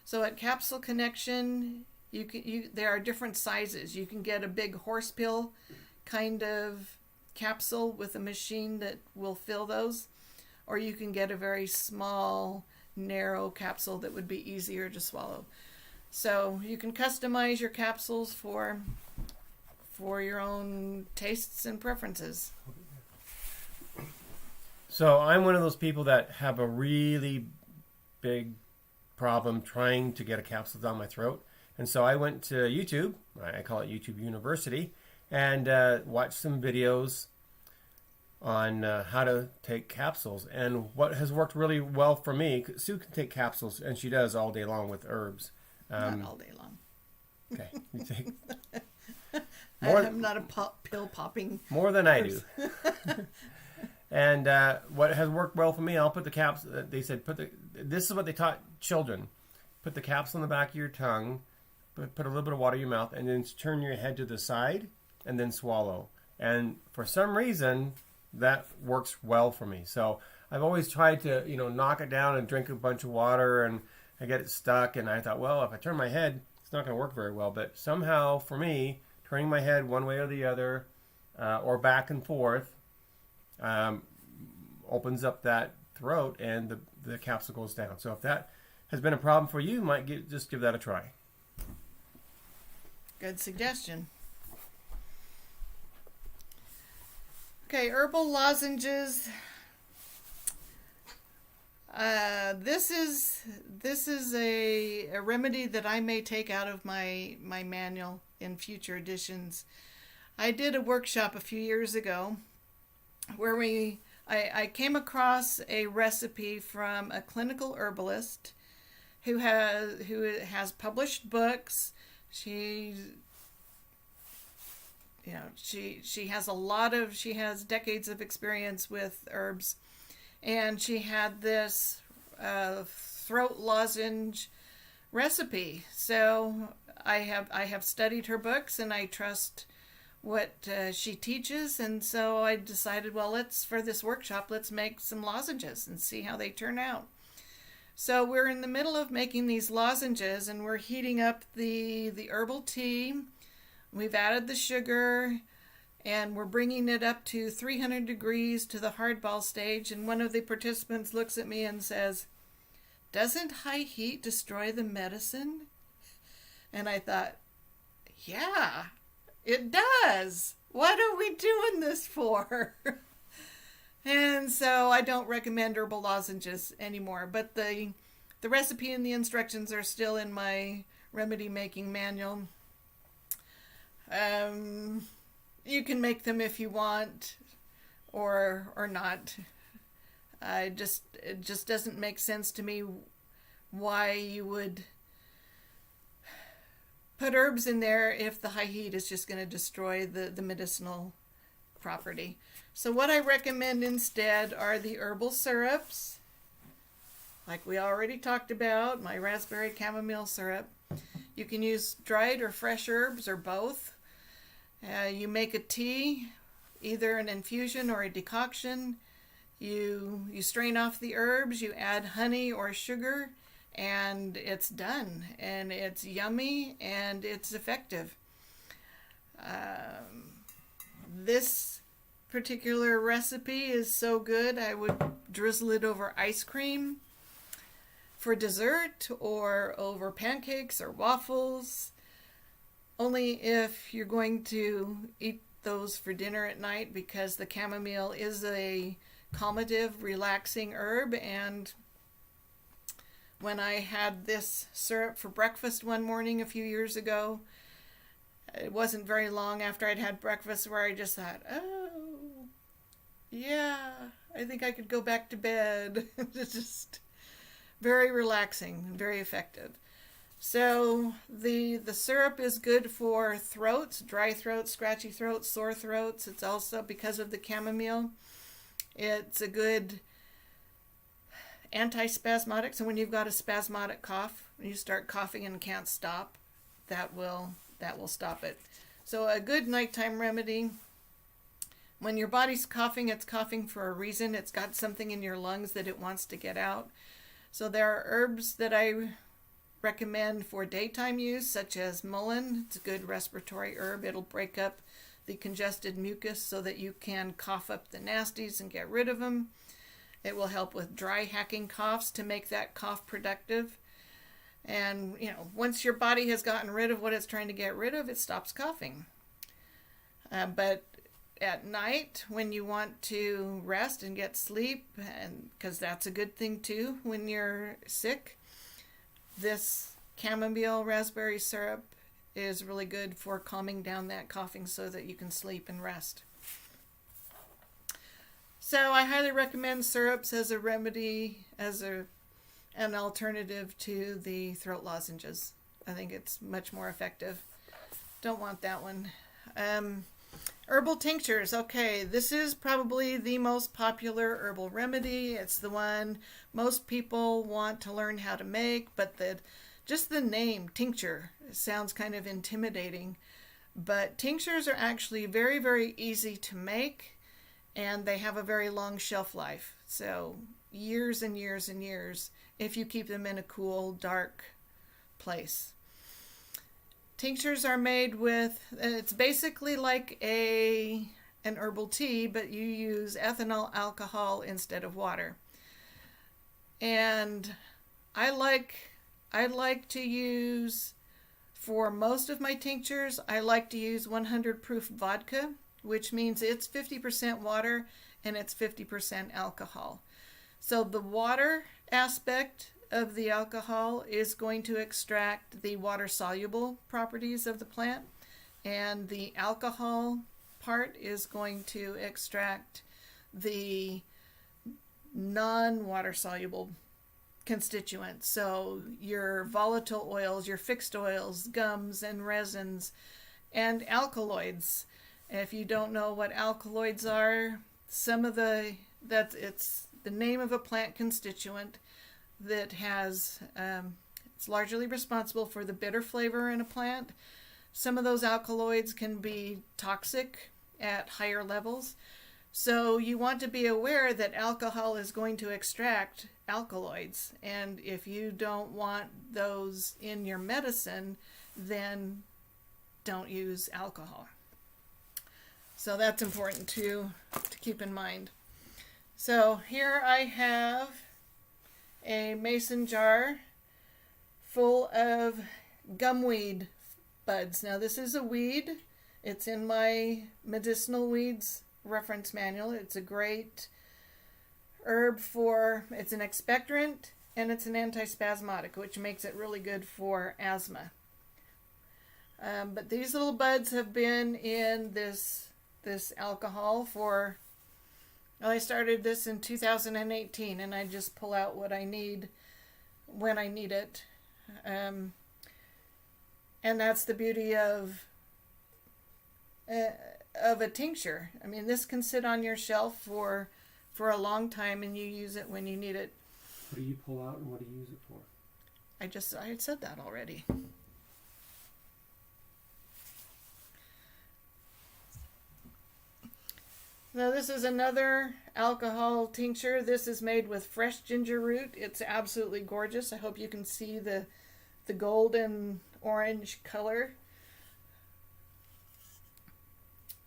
So at Capsule Connection, there are different sizes. You can get a big horse pill kind of capsule with a machine that will fill those, or you can get a very small, narrow capsule that would be easier to swallow. So you can customize your capsules for your own tastes and preferences. So I'm one of those people that have a really big problem trying to get a capsule down my throat. And so I went to YouTube, I call it YouTube University, and watched some videos on how to take capsules. And what has worked really well for me, Sue can take capsules, and she does all day long with herbs. Not all day long. Okay, you take I'm not a pill popping. more than I do. And what has worked well for me, I'll put the caps. They said this is what they taught children: put the capsule in the back of your tongue, put a little bit of water in your mouth, and then turn your head to the side, and then swallow. And for some reason, that works well for me. So I've always tried to, knock it down and drink a bunch of water, and I get it stuck. And I thought, well, if I turn my head, it's not going to work very well. But somehow, for me, turning my head one way or the other, or back and forth, opens up that throat, and the capsule goes down. So if that has been a problem for you, might just give that a try. Good suggestion. Okay, herbal lozenges. This is a remedy that I may take out of my manual in future editions. I did a workshop a few years ago where I came across a recipe from a clinical herbalist who has published books. She has decades of experience with herbs, and she had this throat lozenge recipe. So I have studied her books, and I trust what she teaches, and so I decided, well, for this workshop, let's make some lozenges and see how they turn out. So we're in the middle of making these lozenges, and we're heating up the herbal tea. We've added the sugar, and we're bringing it up to 300 degrees to the hardball stage, and one of the participants looks at me and says, "Doesn't high heat destroy the medicine?" And I thought, yeah, it does. What are we doing this for? And so I don't recommend herbal lozenges anymore, but the recipe and the instructions are still in my remedy making manual. You can make them if you want or not. It just doesn't make sense to me why you would put herbs in there if the high heat is just going to destroy the medicinal property. So what I recommend instead are the herbal syrups, like we already talked about, my raspberry chamomile syrup. You can use dried or fresh herbs or both. You make a tea, either an infusion or a decoction. You strain off the herbs, you add honey or sugar, and it's done. And it's yummy and it's effective. This particular recipe is so good, I would drizzle it over ice cream for dessert or over pancakes or waffles. Only if you're going to eat those for dinner at night, because the chamomile is a calmative, relaxing herb. And when I had this syrup for breakfast one morning a few years ago, it wasn't very long after I'd had breakfast where I just thought, oh, yeah, I think I could go back to bed. It's just very relaxing and very effective. So the syrup is good for throats, dry throats, scratchy throats, sore throats. It's also, because of the chamomile, it's a good antispasmodic. So when you've got a spasmodic cough, when you start coughing and can't stop, that will stop it. So a good nighttime remedy. When your body's coughing, it's coughing for a reason. It's got something in your lungs that it wants to get out. So there are herbs that I recommend for daytime use, such as mullein. It's a good respiratory herb. It'll break up the congested mucus so that you can cough up the nasties and get rid of them. It will help with dry hacking coughs to make that cough productive. And, once your body has gotten rid of what it's trying to get rid of, it stops coughing. But at night, when you want to rest and get sleep, and because that's a good thing too when you're sick, this chamomile raspberry syrup is really good for calming down that coughing so that you can sleep and rest. So I highly recommend syrups as a remedy, as an alternative to the throat lozenges. I think it's much more effective. Don't want that one. Herbal tinctures. Okay, this is probably the most popular herbal remedy. It's the one most people want to learn how to make, but just the name tincture sounds kind of intimidating. But tinctures are actually very, very easy to make, and they have a very long shelf life. So years and years and years if you keep them in a cool, dark place. Tinctures are made with, it's basically like an herbal tea, but you use ethanol alcohol instead of water. And I like to use, for most of my tinctures, I like to use 100 proof vodka, which means it's 50% water and it's 50% alcohol. So the water aspect of the alcohol is going to extract the water-soluble properties of the plant, and the alcohol part is going to extract the non-water-soluble constituents. So your volatile oils, your fixed oils, gums and resins, and alkaloids. If you don't know what alkaloids are, it's the name of a plant constituent that has, it's largely responsible for the bitter flavor in a plant. Some of those alkaloids can be toxic at higher levels. So you want to be aware that alcohol is going to extract alkaloids. And if you don't want those in your medicine, then don't use alcohol. So that's important to keep in mind. So here I have a mason jar full of gumweed buds. Now this is a weed. It's in my medicinal weeds reference manual. It's a great herb it's an expectorant and it's an antispasmodic, which makes it really good for asthma. But these little buds have been in this alcohol I started this in 2018, and I just pull out what I need when I need it. And that's the beauty of a tincture. I mean, this can sit on your shelf for a long time, and you use it when you need it. What do you pull out and what do you use it for? I had said that already. Now this is another alcohol tincture. This is made with fresh ginger root. It's absolutely gorgeous. I hope you can see the golden orange color.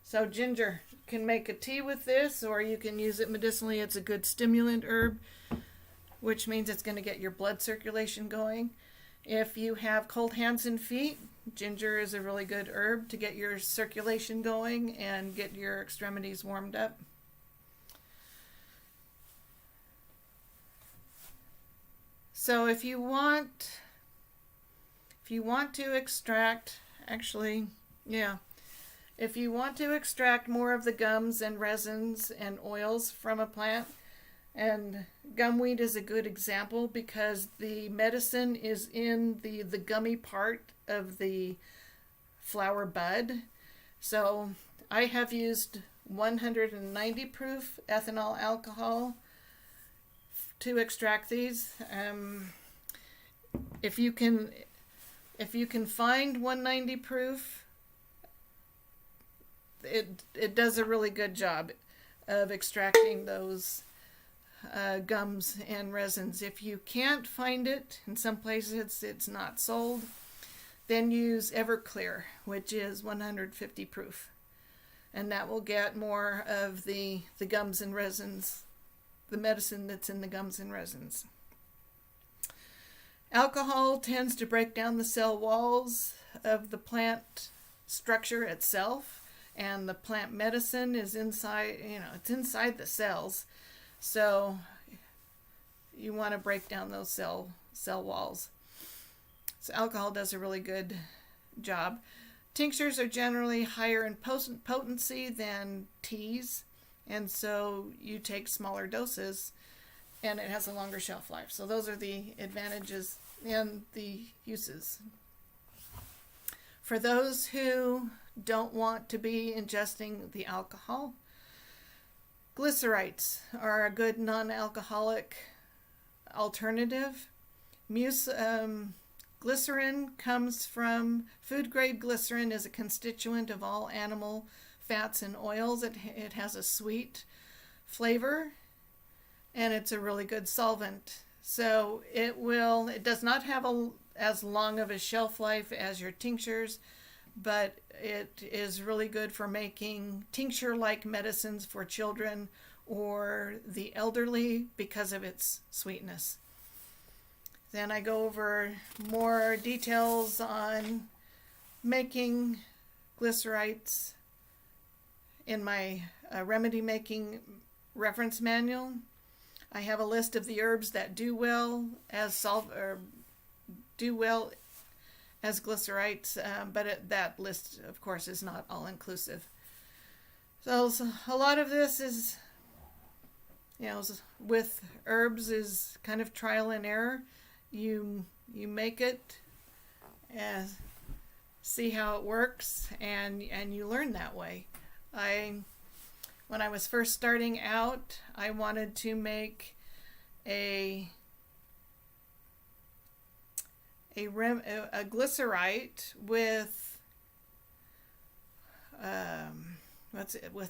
So ginger, you can make a tea with this, or you can use it medicinally. It's a good stimulant herb, which means it's going to get your blood circulation going. If you have cold hands and feet, ginger is a really good herb to get your circulation going and get your extremities warmed up. So if you want to extract, if you want to extract more of the gums and resins and oils from a plant, and gumweed is a good example because the medicine is in the gummy part of the flower bud. So I have used 190 proof ethanol alcohol to extract these. If you can find 190 proof, it does a really good job of extracting those gums and resins. If you can't find it, in some places it's not sold, then use Everclear, which is 150 proof. and that will get more of the gums and resins, the medicine that's in the gums and resins. Alcohol tends to break down the cell walls of the plant structure itself, and the plant medicine is inside, it's inside the cells. So you want to break down those cell walls. So alcohol does a really good job. Tinctures are generally higher in potency than teas, and so you take smaller doses and it has a longer shelf life. So those are the advantages and the uses. For those who don't want to be ingesting the alcohol, glycerites are a good non-alcoholic alternative. Glycerin comes from, food grade glycerin is a constituent of all animal fats and oils. It has a sweet flavor, and it's a really good solvent. So it does not have as long of a shelf life as your tinctures, but it is really good for making tincture-like medicines for children or the elderly because of its sweetness. Then I go over more details on making glycerites in my remedy making reference manual. I have a list of the herbs that do well as glycerites, but that list, of course, is not all inclusive. So a lot of this is, with herbs is kind of trial and error. You make it, see how it works, and you learn that way. When I was first starting out, I wanted to make a glycerite with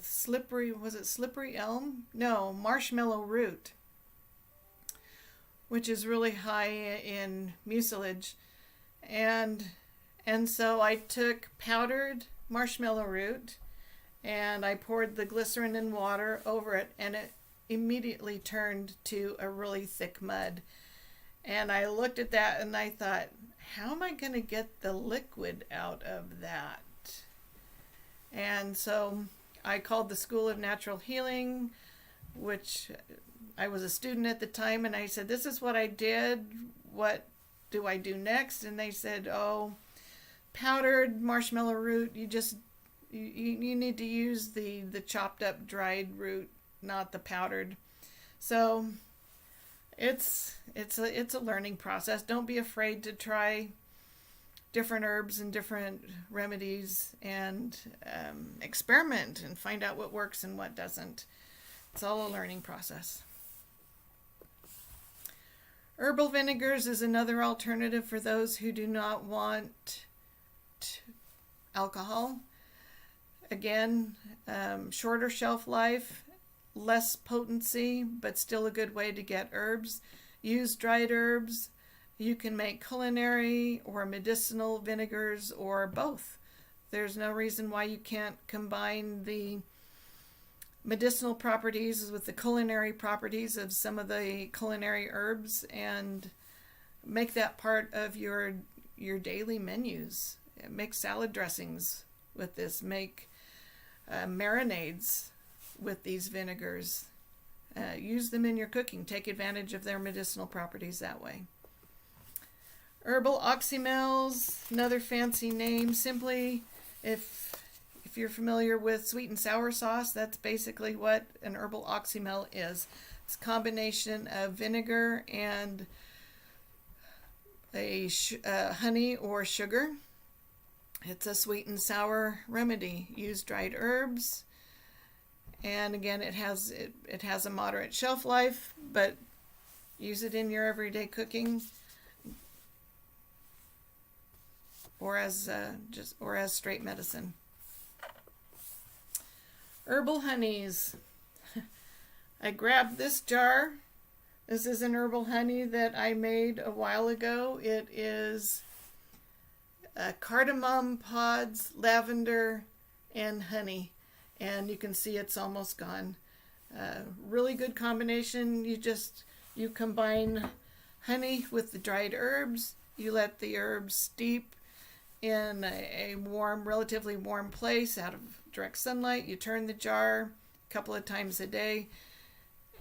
slippery elm? No, marshmallow root, which is really high in mucilage, and so I took powdered marshmallow root and I poured the glycerin and water over it, and it immediately turned to a really thick mud. And I looked at that and I thought, how am I going to get the liquid out of that? And so I called the School of Natural Healing, which I was a student at the time, and I said, this is what I did. What do I do next? And they said, powdered marshmallow root, you need to use the chopped up dried root, not the powdered. So it's a learning process. Don't be afraid to try different herbs and different remedies and experiment and find out what works and what doesn't. It's all a learning process. Herbal vinegars is another alternative for those who do not want alcohol. Again, shorter shelf life, less potency, but still a good way to get herbs. Use dried herbs. You can make culinary or medicinal vinegars or both. There's no reason why you can't combine the medicinal properties with the culinary properties of some of the culinary herbs and make that part of your daily menus. Make salad dressings with this. Make marinades with these vinegars. Use them in your cooking. Take advantage of their medicinal properties that way. Herbal oxymels, another fancy name. Simply, if you're familiar with sweet and sour sauce, that's basically what an herbal oxymel is. It's a combination of vinegar and honey or sugar. It's a sweet and sour remedy. Use dried herbs, and again, it has a moderate shelf life, but use it in your everyday cooking, or as straight medicine. Herbal honeys. I grabbed this jar. This is an herbal honey that I made a while ago. It is cardamom pods, lavender, and honey. and you can see it's almost gone. Really good combination. You combine honey with the dried herbs. You let the herbs steep in a warm, relatively warm place out of direct sunlight. You turn the jar a couple of times a day.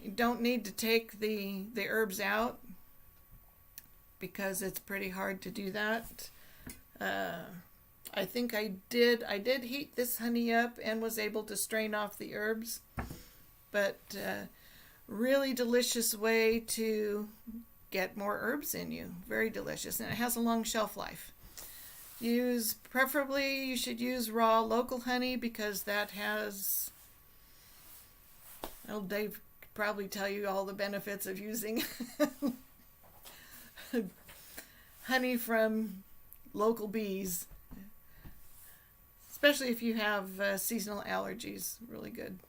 You don't need to take the herbs out because it's pretty hard to do that. I think I did heat this honey up and was able to strain off the herbs, but really delicious way to get more herbs in you. Very delicious, and it has a long shelf life. Preferably you should use raw local honey because that has, well, Dave could probably tell you all the benefits of using honey from local bees, especially if you have seasonal allergies. Really good.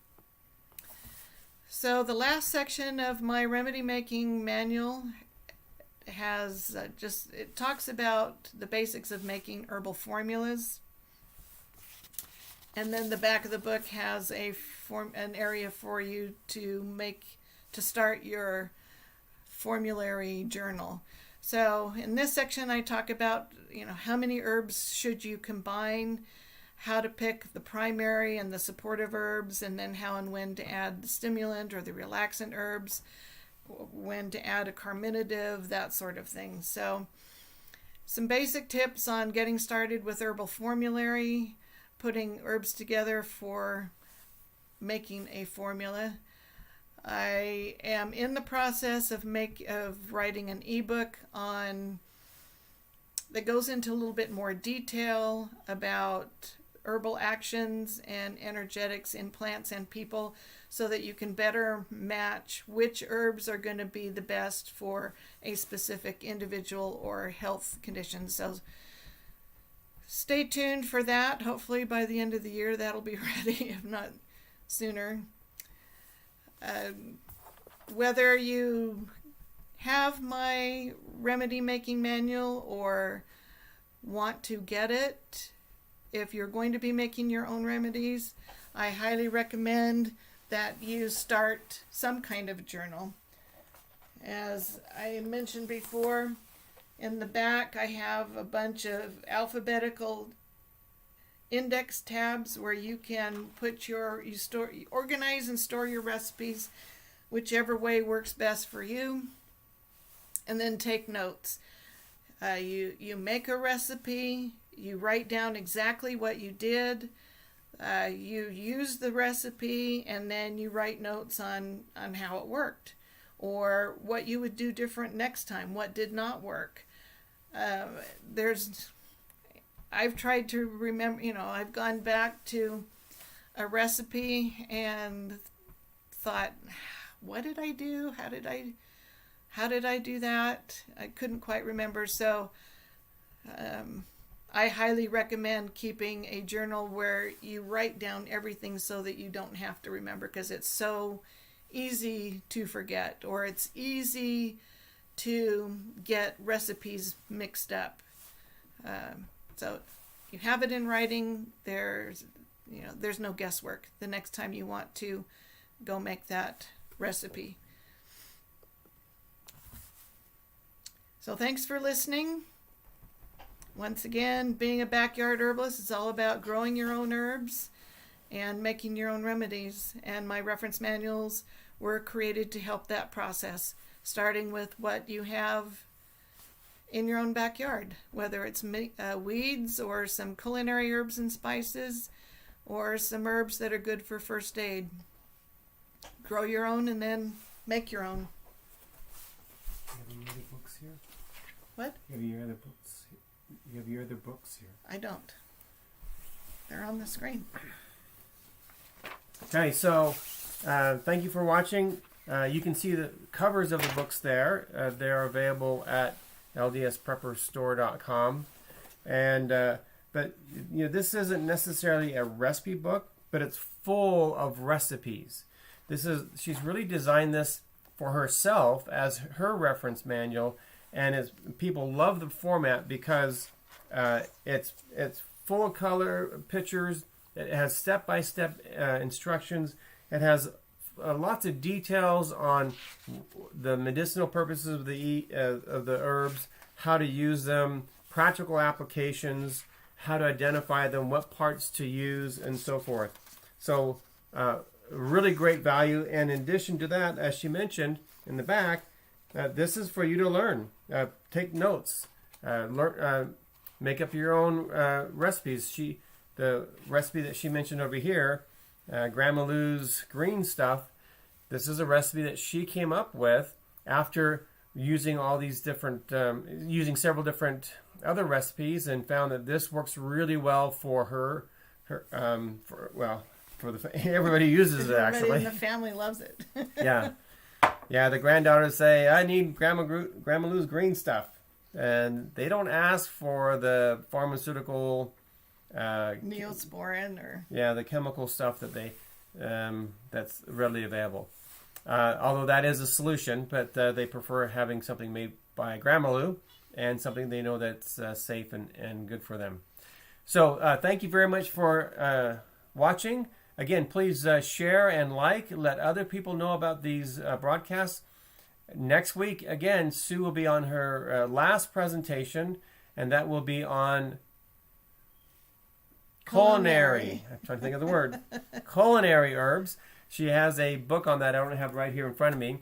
So the last section of my remedy making manual has it talks about the basics of making herbal formulas, and then the back of the book has an area for you to start your formulary journal. So in this section I talk about how many herbs should you combine, how to pick the primary and the supportive herbs, and then how and when to add the stimulant or the relaxant herbs, when to add a carminative, that sort of thing. So some basic tips on getting started with herbal formulary, putting herbs together for making a formula. I am in the process of writing an ebook that goes into a little bit more detail about herbal actions and energetics in plants and people, so that you can better match which herbs are going to be the best for a specific individual or health condition. So stay tuned for that. Hopefully by the end of the year that'll be ready, if not sooner. Whether you have my remedy making manual or want to get it, if you're going to be making your own remedies, I highly recommend that you start some kind of journal. As I mentioned before, in the back I have a bunch of alphabetical index tabs where you can organize and store your recipes whichever way works best for you, and then take notes. You make a recipe, you write down exactly what you did, you use the recipe, and then you write notes on how it worked or what you would do different next time, what did not work. I've tried to remember, I've gone back to a recipe and thought, what did I do? How did I do that? I couldn't quite remember. So I highly recommend keeping a journal where you write down everything so that you don't have to remember, because it's so easy to forget, or it's easy to get recipes mixed up. So you have it in writing. There's no guesswork the next time you want to go make that recipe. So thanks for listening. Once again, being a backyard herbalist is all about growing your own herbs and making your own remedies. And my reference manuals were created to help that process, starting with what you have in your own backyard, whether it's weeds or some culinary herbs and spices or some herbs that are good for first aid. Grow your own and then make your own. You have any other books here? What? You have your other books? You have your other books here? I don't. They're on the screen. Okay, so thank you for watching. You can see the covers of the books there. They're available at ldsprepperstore.com. And but this isn't necessarily a recipe book, but it's full of recipes. She's really designed this for herself as her reference manual, and people love the format because it's full of color pictures. It has step-by-step instructions. It has lots of details on the medicinal purposes of the herbs, how to use them, practical applications, how to identify them, what parts to use, and so forth. So really great value. And in addition to that, as she mentioned in the back, this is for you to learn. Take notes. Learn. Make up your own recipes. The recipe that she mentioned over here, Grandma Lou's green stuff, this is a recipe that she came up with after using all these different, using several different other recipes, and found that this works really well for her. Everybody uses it actually. Everybody in the family loves it. Yeah. The granddaughters say, "I need Grandma Lou's green stuff," and they don't ask for the pharmaceutical. Neosporin or the chemical stuff that they that's readily available. Although that is a solution, but they prefer having something made by Grandma Lou and something they know that's safe and good for them. So thank you very much for watching. Again, please share and let other people know about these broadcasts. Next week, again, Sue will be on her last presentation, and that will be on culinary. I'm trying to think of the word. Culinary herbs. She has a book on that. I don't have it right here in front of me.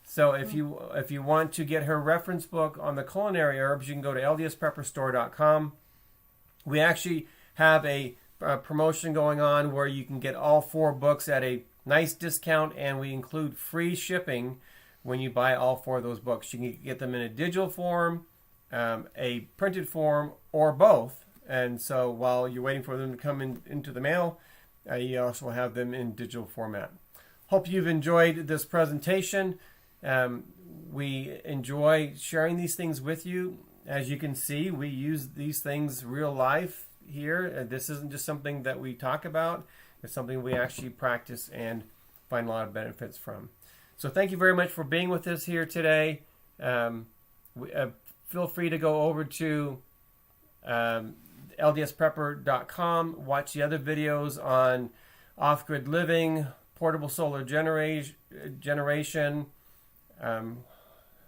So if you want to get her reference book on the culinary herbs, you can go to ldsprepperstore.com. We actually have a promotion going on where you can get all 4 books at a nice discount, and we include free shipping when you buy all 4 of those books. You can get them in a digital form, a printed form, or both. And so while you're waiting for them to come into the mail, you also have them in digital format. Hope you've enjoyed this presentation. We enjoy sharing these things with you. As you can see, we use these things real life here. This isn't just something that we talk about. It's something we actually practice and find a lot of benefits from. So thank you very much for being with us here today. Feel free to go over to ldsprepper.com, watch the other videos on off-grid living, portable solar generation,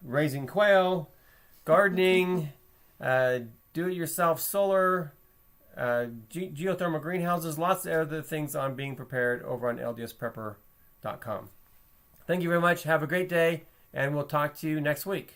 raising quail, gardening, do-it-yourself solar, geothermal greenhouses, lots of other things on being prepared over on ldsprepper.com. Thank you very much. Have a great day, and we'll talk to you next week.